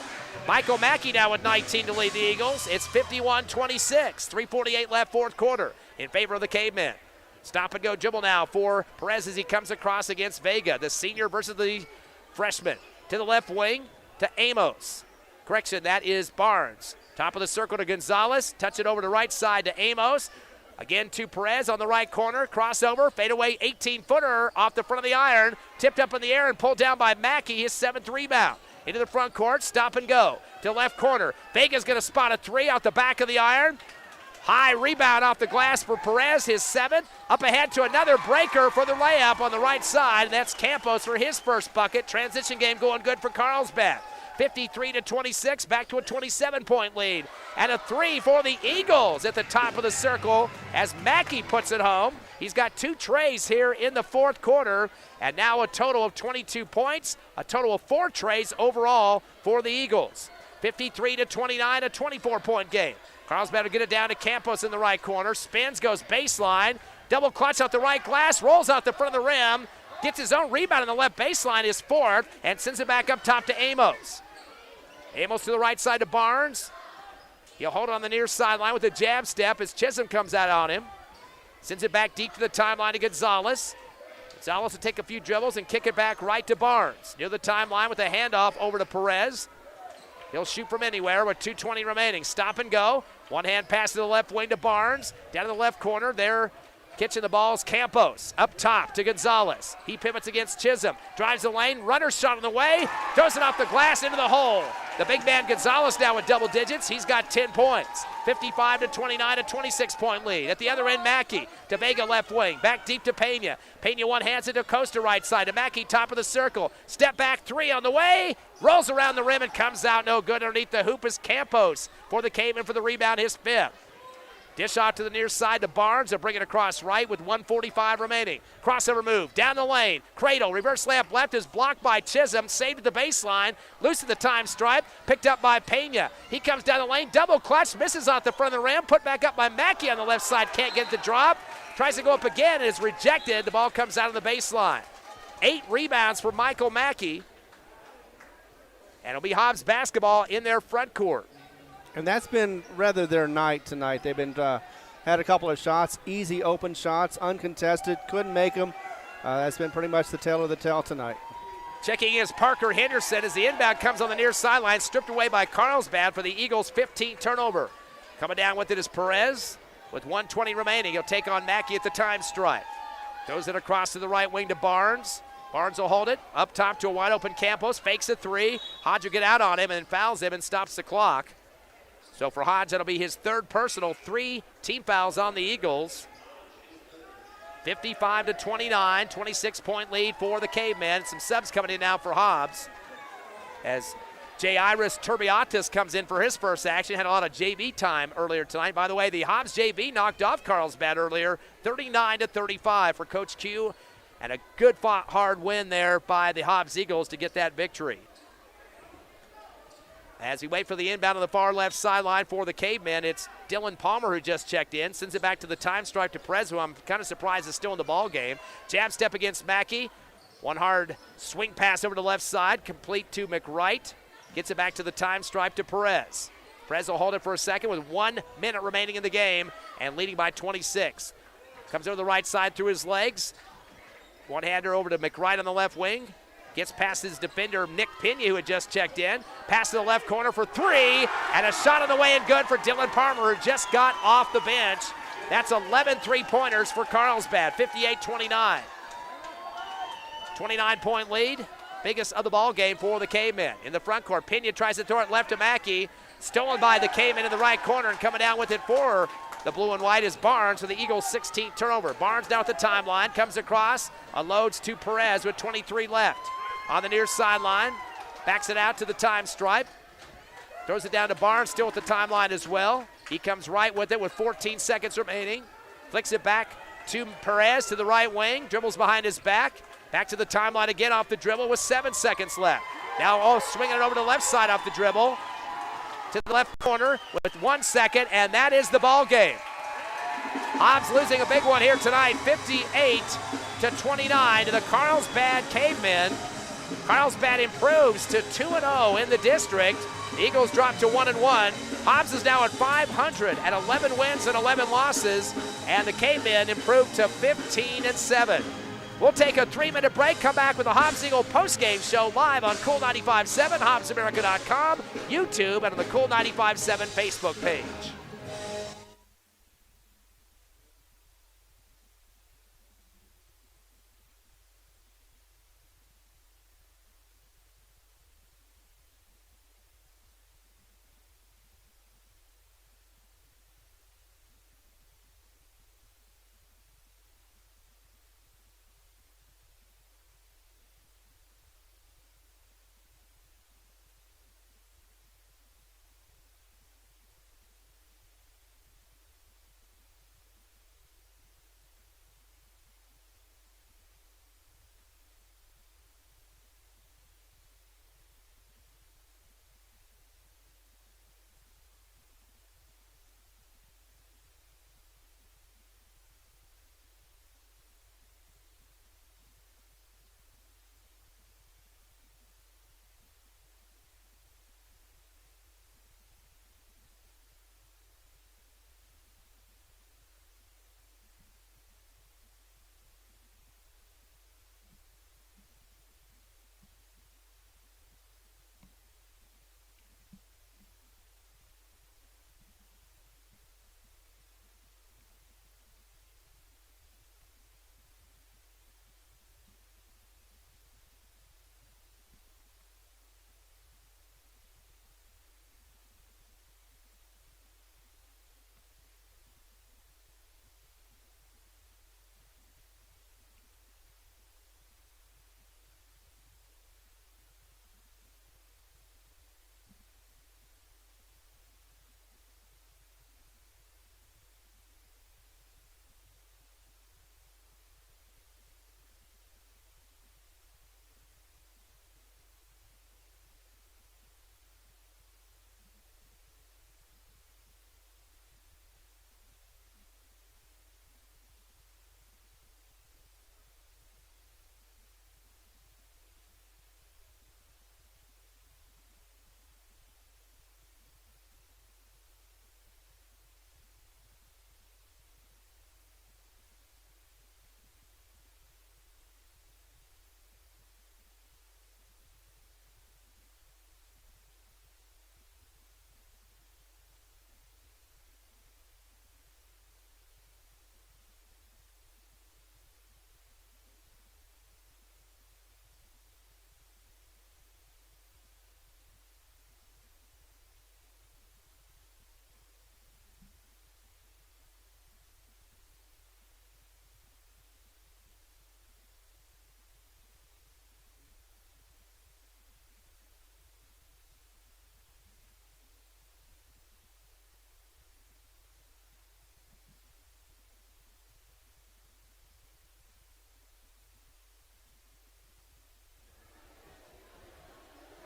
Michael Mackey now with 19 to lead the Eagles. It's 51-26, 3:48 left fourth quarter in favor of the Cavemen. Stop and go dribble now for Perez as he comes across against Vega, the senior versus the freshman. To the left wing to Amos. Correction, that is Barnes. Top of the circle to Gonzalez. Touch it over to right side to Amos. Again to Perez on the right corner. Crossover, fadeaway 18-footer off the front of the iron. Tipped up in the air and pulled down by Mackey, his 7th rebound. Into the front court, stop and go. To left corner. Vega's going to spot a three out the back of the iron. High rebound off the glass for Perez, his 7th. Up ahead to another breaker for the layup on the right side. And that's Campos for his first bucket. Transition game going good for Carlsbad. 53-26, back to a 27-point lead. And a three for the Eagles at the top of the circle as Mackey puts it home. He's got 2 trays here in the fourth quarter, and now a total of 22 points, a total of 4 trays overall for the Eagles. 53-29, a 24-point game. Carlsbad will get it down to Campos in the right corner. Spins, goes baseline, double clutch out the right glass, rolls out the front of the rim, gets his own rebound on the left baseline, his 4th, and sends it back up top to Amos. Amos to the right side to Barnes. He'll hold it on the near sideline with a jab step as Chisholm comes out on him. Sends it back deep to the timeline to Gonzalez. Gonzalez will take a few dribbles and kick it back right to Barnes. Near the timeline with a handoff over to Perez. He'll shoot from anywhere with 2:20 remaining. Stop and go. One-hand pass to the left wing to Barnes. Down in the left corner there. Catching the ball is Campos. Up top to Gonzalez. He pivots against Chisholm. Drives the lane. Runner shot on the way. Throws it off the glass into the hole. The big man Gonzalez now with double digits. He's got 10 points. 55-29, a 26-point lead. At the other end, Mackey to Vega left wing. Back deep to Pena. Pena one hands it to Costa right side. To Mackey, top of the circle. Step back three on the way. Rolls around the rim and comes out no good. Underneath the hoop is Campos for the Caveman for the rebound, his fifth. Dish out to the near side to Barnes. They'll bring it across right with 1:45 remaining. Crossover move down the lane. Cradle, reverse layup left is blocked by Chisholm. Saved at the baseline. Loose at the time stripe. Picked up by Pena. He comes down the lane. Double clutch. Misses off the front of the rim. Put back up by Mackey on the left side. Can't get the drop. Tries to go up again and is rejected. The ball comes out of the baseline. 8 rebounds for Michael Mackey. And it'll be Hobbs basketball in their front court. And that's been rather their night tonight. They've been had a couple of shots, easy open shots, uncontested, couldn't make them. That's been pretty much the tale of the tale tonight. Checking in is Parker Henderson as the inbound comes on the near sideline, stripped away by Carlsbad for the Eagles' 15th turnover. Coming down with it is Perez with 1:20 remaining. He'll take on Mackey at the time stripe. Throws it across to the right wing to Barnes. Barnes will hold it up top to a wide open Campos, fakes a three. Hodge will get out on him and fouls him and stops the clock. So for Hodge, that'll be his third personal, 3 team fouls on the Eagles. 55-29, 26-point lead for the Cavemen. Some subs coming in now for Hobbs as Jairus Turbiatis comes in for his first action. Had a lot of JV time earlier tonight. By the way, the Hobbs JV knocked off Carlsbad earlier, 39-35 for Coach Q. And a good fought, hard win there by the Hobbs Eagles to get that victory. As we wait for the inbound on the far left sideline for the Cavemen, it's Dylan Palmer who just checked in. Sends it back to the time stripe to Perez, who I'm kind of surprised is still in the ball game. Jab step against Mackey. One hard swing pass over to the left side, complete to McWright. Gets it back to the time stripe to Perez. Perez will hold it for a second with 1 minute remaining in the game and leading by 26. Comes over the right side through his legs. One-hander over to McWright on the left wing. Gets past his defender, Nick Pena, who had just checked in. Pass to the left corner for 3, and a shot on the way and good for Dylan Palmer, who just got off the bench. That's 11 three-pointers for Carlsbad, 58-29. 29-point lead, biggest of the ball game for the Cavemen. In the front court, Pena tries to throw it left to Mackey. Stolen by the Cavemen in the right corner, and coming down with it for the blue and white is Barnes for the Eagles' 16th turnover. Barnes down at the timeline, comes across, unloads to Perez with 23 left. On the near sideline, backs it out to the time stripe. Throws it down to Barnes, still at the timeline as well. He comes right with it with 14 seconds remaining. Flicks it back to Perez to the right wing, dribbles behind his back. Back to the timeline again off the dribble with 7 seconds left. Now swinging it over to the left side off the dribble. To the left corner with 1 second, and that is the ball game. Hobbs losing a big one here tonight, 58-29 to the Carlsbad Cavemen. Carlsbad improves to 2-0 in the district. The Eagles drop to 1-1. Hobbs is now at 500 at 11 wins and 11 losses, and the Cavemen improve to 15-7. We'll take a 3-minute break, come back with the Hobbs Eagle postgame show live on Cool 95.7, HobbsAmerica.com, YouTube, and on the Cool 95.7 Facebook page.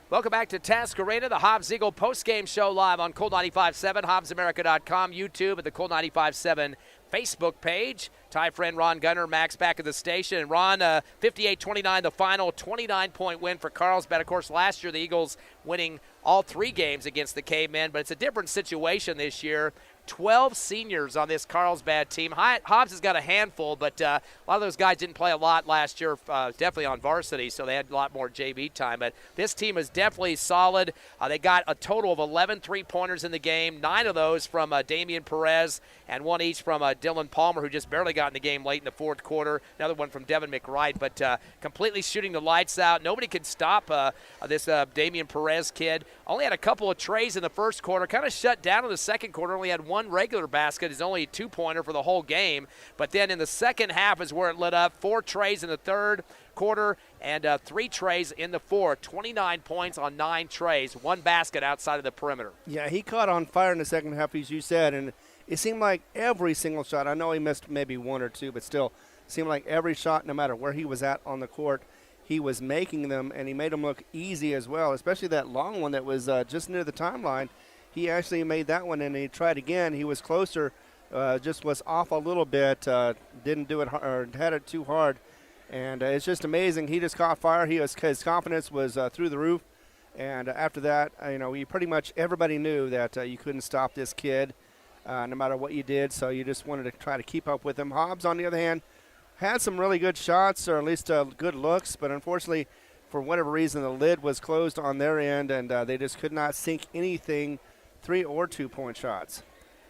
Welcome back to Task Arena, the Hobbs Eagle postgame show live on Cool 95.7, HobbsAmerica.com, YouTube, at the Cool 95.7 Facebook page. Ty friend Ron Gunner, Max back at the station. And Ron, 58-29, the final 29-point win for Carlsbad. Of course, last year the Eagles winning all 3 games against the Cavemen, but it's a different situation this year. 12 seniors on this Carlsbad team. Hobbs has got a handful, but a lot of those guys didn't play a lot last year, definitely on varsity, so they had a lot more JV time. But this team is definitely solid. They got a total of 11 three-pointers in the game, 9 of those from Damian Perez and 1 each from Dylan Palmer, who just barely got in the game late in the fourth quarter. Another one from Devin McWright, but completely shooting the lights out. Nobody could stop this Damian Perez kid. Only had a couple of trays in the first quarter, kind of shut down in the second quarter, only had one regular basket. Is only a 2-pointer for the whole game. But then in the second half is where it lit up. 4 trays in the third quarter and 3 trays in the fourth. 29 points on 9 trays. 1 basket outside of the perimeter. Yeah, he caught on fire in the second half, as you said, and it seemed like every single shot. I know he missed maybe 1 or 2, but still, it seemed like every shot, no matter where he was at on the court, he was making them, and he made them look easy as well, especially that long one that was just near the timeline. He actually made that one, and he tried again. He was closer, just was off a little bit, didn't do it or had it too hard. And it's just amazing. He just caught fire. His confidence was through the roof. And after that, we pretty much everybody knew that you couldn't stop this kid no matter what you did. So you just wanted to try to keep up with him. Hobbs, on the other hand, had some really good shots, or at least good looks, but unfortunately, for whatever reason, the lid was closed on their end, and they just could not sink anything, 3 or 2-point shots.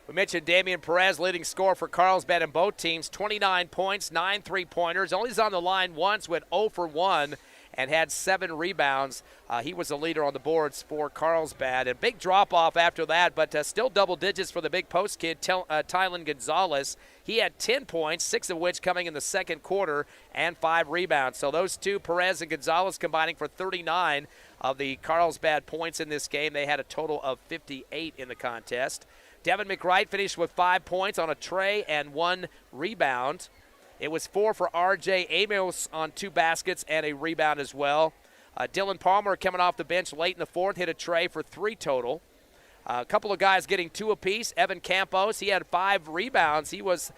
We mentioned Damian Perez, leading scorer for Carlsbad in both teams, 29 points, 9 three-pointers. Only was on the line once, went 0 for 1, and had 7 rebounds. He was the leader on the boards for Carlsbad. A big drop-off after that, but still double digits for the big post kid, Tylen Gonzalez. He had 10 points, 6 of which coming in the second quarter, and 5 rebounds. So those two, Perez and Gonzalez, combining for 39 of the Carlsbad points in this game. They had a total of 58 in the contest. Devin McWright finished with 5 points on a tray and 1 rebound. It was 4 for R.J. Amos on 2 baskets and a rebound as well. Dylan Palmer, coming off the bench late in the fourth, hit a tray for 3 total. A couple of guys getting 2 apiece. Evan Campos, he had 5 rebounds. He was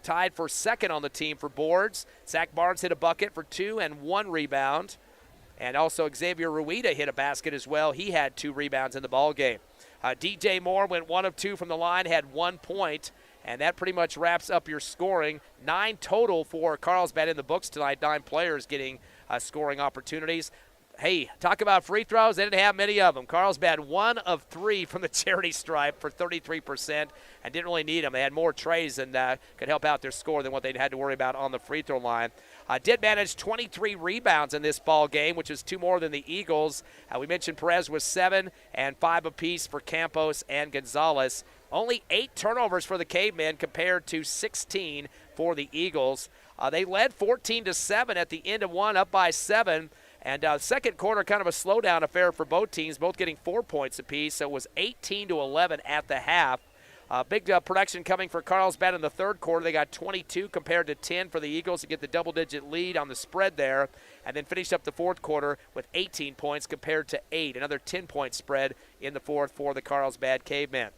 tied for second on the team for boards. Zach Barnes hit a bucket for 2 and 1 rebound. And also Xavier Ruida hit a basket as well. He had 2 rebounds in the ball game. DJ Moore went 1 of 2 from the line, had 1 point. And that pretty much wraps up your scoring. 9 total for Carlsbad in the books tonight. 9 players getting scoring opportunities. Hey, talk about free throws. They didn't have many of them. Carlsbad 1 of 3 from the charity stripe for 33% and didn't really need them. They had more trays and could help out their score than what they had to worry about on the free throw line. Did manage 23 rebounds in this ball game, which is 2 more than the Eagles. We mentioned Perez was 7 and 5 apiece for Campos and Gonzalez. Only 8 turnovers for the Cavemen compared to 16 for the Eagles. They led 14-7 at the end of one, up by 7. And second quarter, kind of a slowdown affair for both teams, both getting 4 points apiece. So it was 18-11 at the half. Big production coming for Carlsbad in the third quarter. They got 22 compared to 10 for the Eagles to get the double-digit lead on the spread there. And then finished up the fourth quarter with 18 points compared to 8. Another 10-point spread in the fourth for the Carlsbad Cavemen.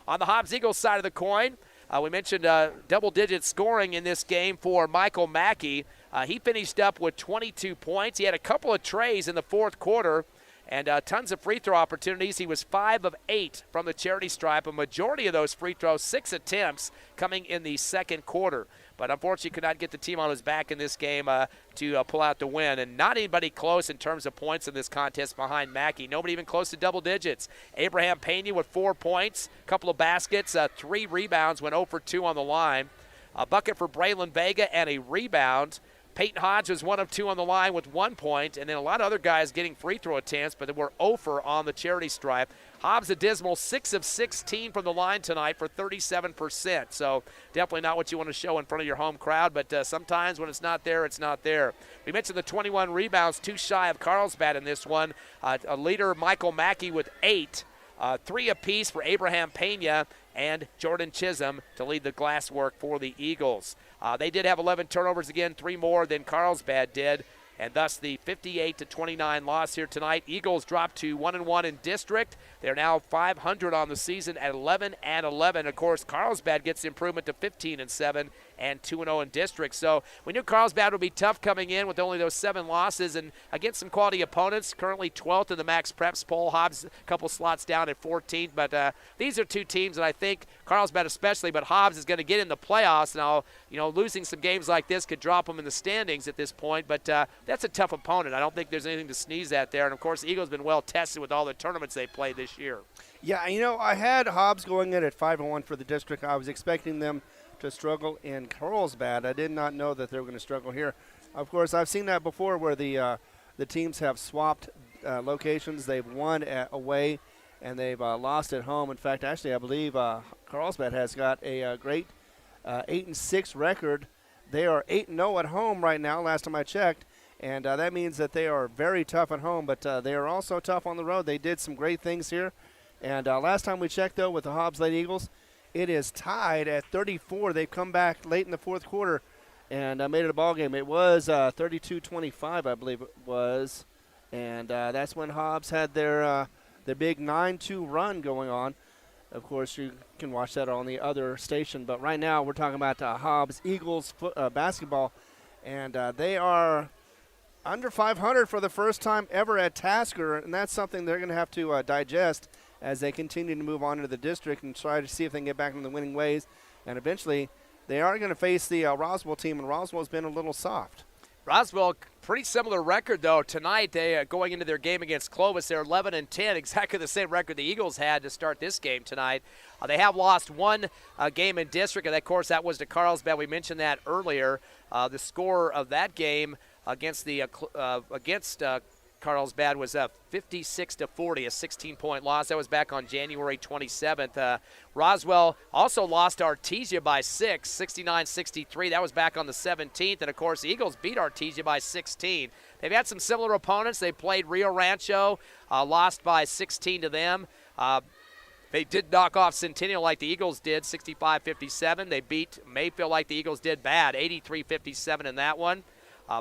On the Hobbs Eagles side of the coin, we mentioned double-digit scoring in this game for Michael Mackey. He finished up with 22 points. He had a couple of trays in the fourth quarter and tons of free throw opportunities. He was 5 of 8 from the charity stripe. A majority of those free throws, 6 attempts, coming in the second quarter. But unfortunately could not get the team on his back in this game to pull out the win. And not anybody close in terms of points in this contest behind Mackey. Nobody even close to double digits. Abraham Pena with 4 points, a couple of baskets, 3 rebounds, went 0 for 2 on the line. A bucket for Braylon Vega and a rebound. Peyton Hodge was 1 of 2 on the line with 1 point, and then a lot of other guys getting free throw attempts, but they were 0 for on the charity stripe. Hobbs a dismal 6 of 16 from the line tonight for 37%. So definitely not what you want to show in front of your home crowd, but sometimes when it's not there, it's not there. We mentioned the 21 rebounds, 2 shy of Carlsbad in this one. A leader, Michael Mackey, with 8. 3 apiece for Abraham Pena and Jordan Chisholm to lead the glass work for the Eagles. They did have 11 turnovers again, 3 more than Carlsbad did. and thus the 58-29 loss here tonight. Eagles drop to 1-1 in district. They're now 500 on the season at 11-11. Of course, Carlsbad gets the improvement to 15-7 and 2-0 in district. So we knew Carlsbad would be tough coming in with only those 7 losses and against some quality opponents. Currently 12th in the Max Preps poll. Hobbs a couple slots down at 14th. But these are two teams that I think, Carlsbad especially, but Hobbs is going to get in the playoffs. Now, losing some games like this could drop them in the standings at this point. But that's a tough opponent. I don't think there's anything to sneeze at there. And, of course, Eagles been well tested with all the tournaments they played this year. Yeah, I had Hobbs going in at 5-1 for the district. I was expecting them to struggle in Carlsbad. I did not know that they were going to struggle here. Of course, I've seen that before where the teams have swapped locations. They've won away and they've lost at home. In fact, actually, I believe Carlsbad has got a great 8-6 record. They are 8-0 at home right now, last time I checked, and that means that they are very tough at home, but they are also tough on the road. They did some great things here, and last time we checked, though, with the Hobbs Lady Eagles, it is tied at 34. They've come back late in the fourth quarter and made it a ball game. It was 32-25, I believe it was, and that's when Hobbs had their big 9-2 run going on. Of course, you can watch that on the other station, but right now we're talking about Hobbs Eagles basketball, and they are under 500 for the first time ever at Tasker, and that's something they're going to have to digest as they continue to move on into the district and try to see if they can get back into the winning ways. And eventually, they are going to face the Roswell team, and Roswell's been a little soft. Roswell, pretty similar record, though. Tonight, they going into their game against Clovis, they're 11-10, exactly the same record the Eagles had to start this game tonight. They have lost one game in district, and, of course, that was to Carlsbad. We mentioned that earlier. The score of that game against Carlsbad was 56-40, a 16-point loss. That was back on January 27th. Roswell also lost Artesia by 6, 69-63. That was back on the 17th. And, of course, the Eagles beat Artesia by 16. They've had some similar opponents. They played Rio Rancho, lost by 16 to them. They did knock off Centennial like the Eagles did, 65-57. They beat Mayfield like the Eagles did bad, 83-57 in that one.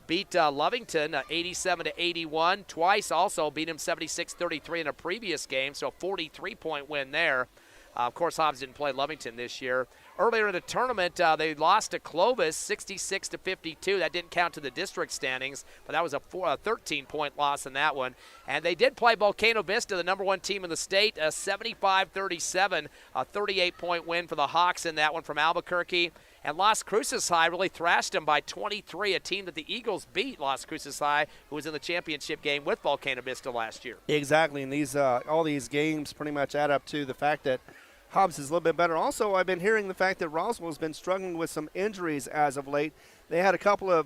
Beat Lovington 87-81. Twice also beat him 76-33 in a previous game, so a 43-point win there. Of course, Hobbs didn't play Lovington this year. Earlier in the tournament, they lost to Clovis 66-52. That didn't count to the district standings, but that was a 13-point loss in that one. And they did play Volcano Vista, the number 1 team in the state, 75-37, a 38-point win for the Hawks in that one from Albuquerque. And Las Cruces High really thrashed them by 23, a team that the Eagles beat, Las Cruces High, who was in the championship game with Volcano Vista last year. Exactly, and these all these games pretty much add up to the fact that Hobbs is a little bit better. Also, I've been hearing the fact that Roswell has been struggling with some injuries as of late. They had a couple of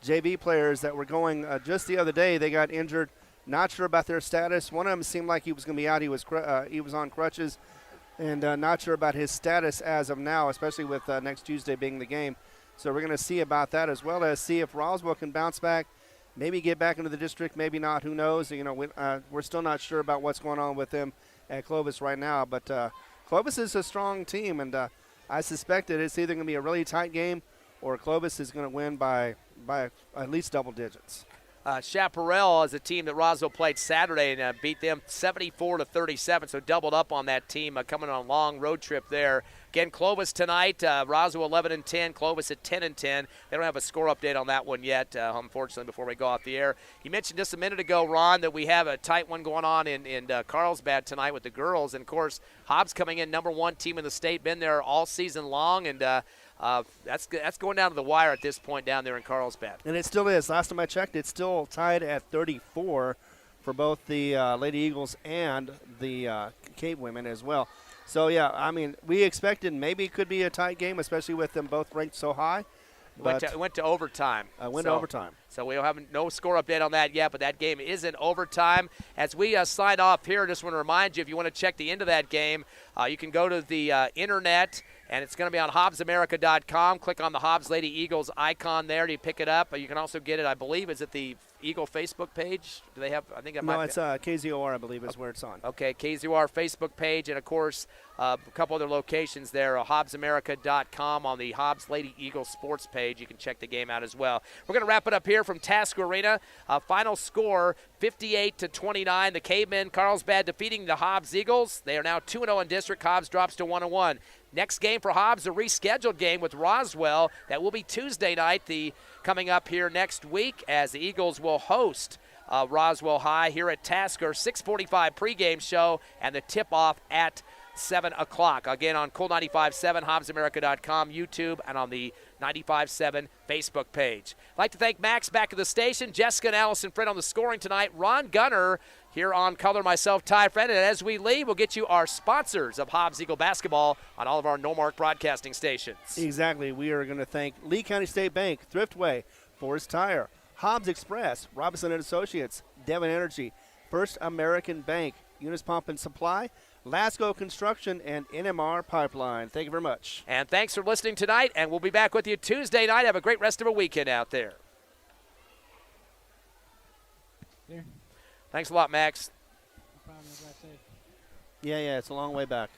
JV players that were going just the other day. They got injured. Not sure about their status. One of them seemed like he was going to be out. He was on crutches. And not sure about his status as of now, especially with next Tuesday being the game. So we're going to see about that, as well as see if Roswell can bounce back, maybe get back into the district, maybe not. Who knows? We're still not sure about what's going on with them at Clovis right now. But Clovis is a strong team, and I suspect that it's either going to be a really tight game or Clovis is going to win by at least double digits. Chaparral is a team that Roswell played Saturday and beat them 74-37, so doubled up on that team coming on a long road trip there. Again, Clovis tonight, Roswell 11-10, Clovis at 10-10. They don't have a score update on that one yet, unfortunately, before we go off the air. You mentioned just a minute ago, Ron, that we have a tight one going on in Carlsbad tonight with the girls. And, of course, Hobbs coming in number 1 team in the state, been there all season long, and that's going down to the wire at this point down there in Carlsbad. And it still is. Last time I checked, it's still tied at 34 for both the Lady Eagles and the Cave Women as well. So, yeah, I mean, we expected maybe it could be a tight game, especially with them both ranked so high. It went to overtime. To overtime. So we'll have no score update on that yet, but that game is in overtime. As we sign off here, I just want to remind you, if you want to check the end of that game, you can go to the internet And it's going to be on HobbsAmerica.com. Click on the Hobbs Lady Eagles icon there to pick it up. You can also get it, I believe, is it the Eagle Facebook page? Do they have? I think it might. No, it's KZOR, I believe, is where it's on. Okay, KZOR Facebook page, and of course a couple other locations there. HobbsAmerica.com on the Hobbs Lady Eagles sports page. You can check the game out as well. We're going to wrap it up here from Tasker Arena. Final score 58-29. The Cavemen Carlsbad defeating the Hobbs Eagles. They are now 2-0 in district. Hobbs drops to 1-1. Next game for Hobbs, a rescheduled game with Roswell. That will be Tuesday night, coming up here next week, as the Eagles will host Roswell High here at Tasker. 6:45 pregame show, and the tip-off at 7 o'clock. Again, on Cool 95.7, HobbsAmerica.com, YouTube, and on the 95.7 Facebook page. I'd like to thank Max back at the station, Jessica and Allison Friend on the scoring tonight, Ron Gunner here on Color, myself, Ty Friend. And as we leave, we'll get you our sponsors of Hobbs Eagle basketball on all of our no-mark broadcasting stations. Exactly. We are going to thank Lee County State Bank, Thriftway, Forest Tire, Hobbs Express, Robinson & Associates, Devon Energy, First American Bank, Eunice Pump and Supply, Lasco Construction, and NMR Pipeline. Thank you very much. And thanks for listening tonight, and we'll be back with you Tuesday night. Have a great rest of a weekend out there. There. Thanks a lot, Max. No problem, as I said. Yeah, it's a long way back.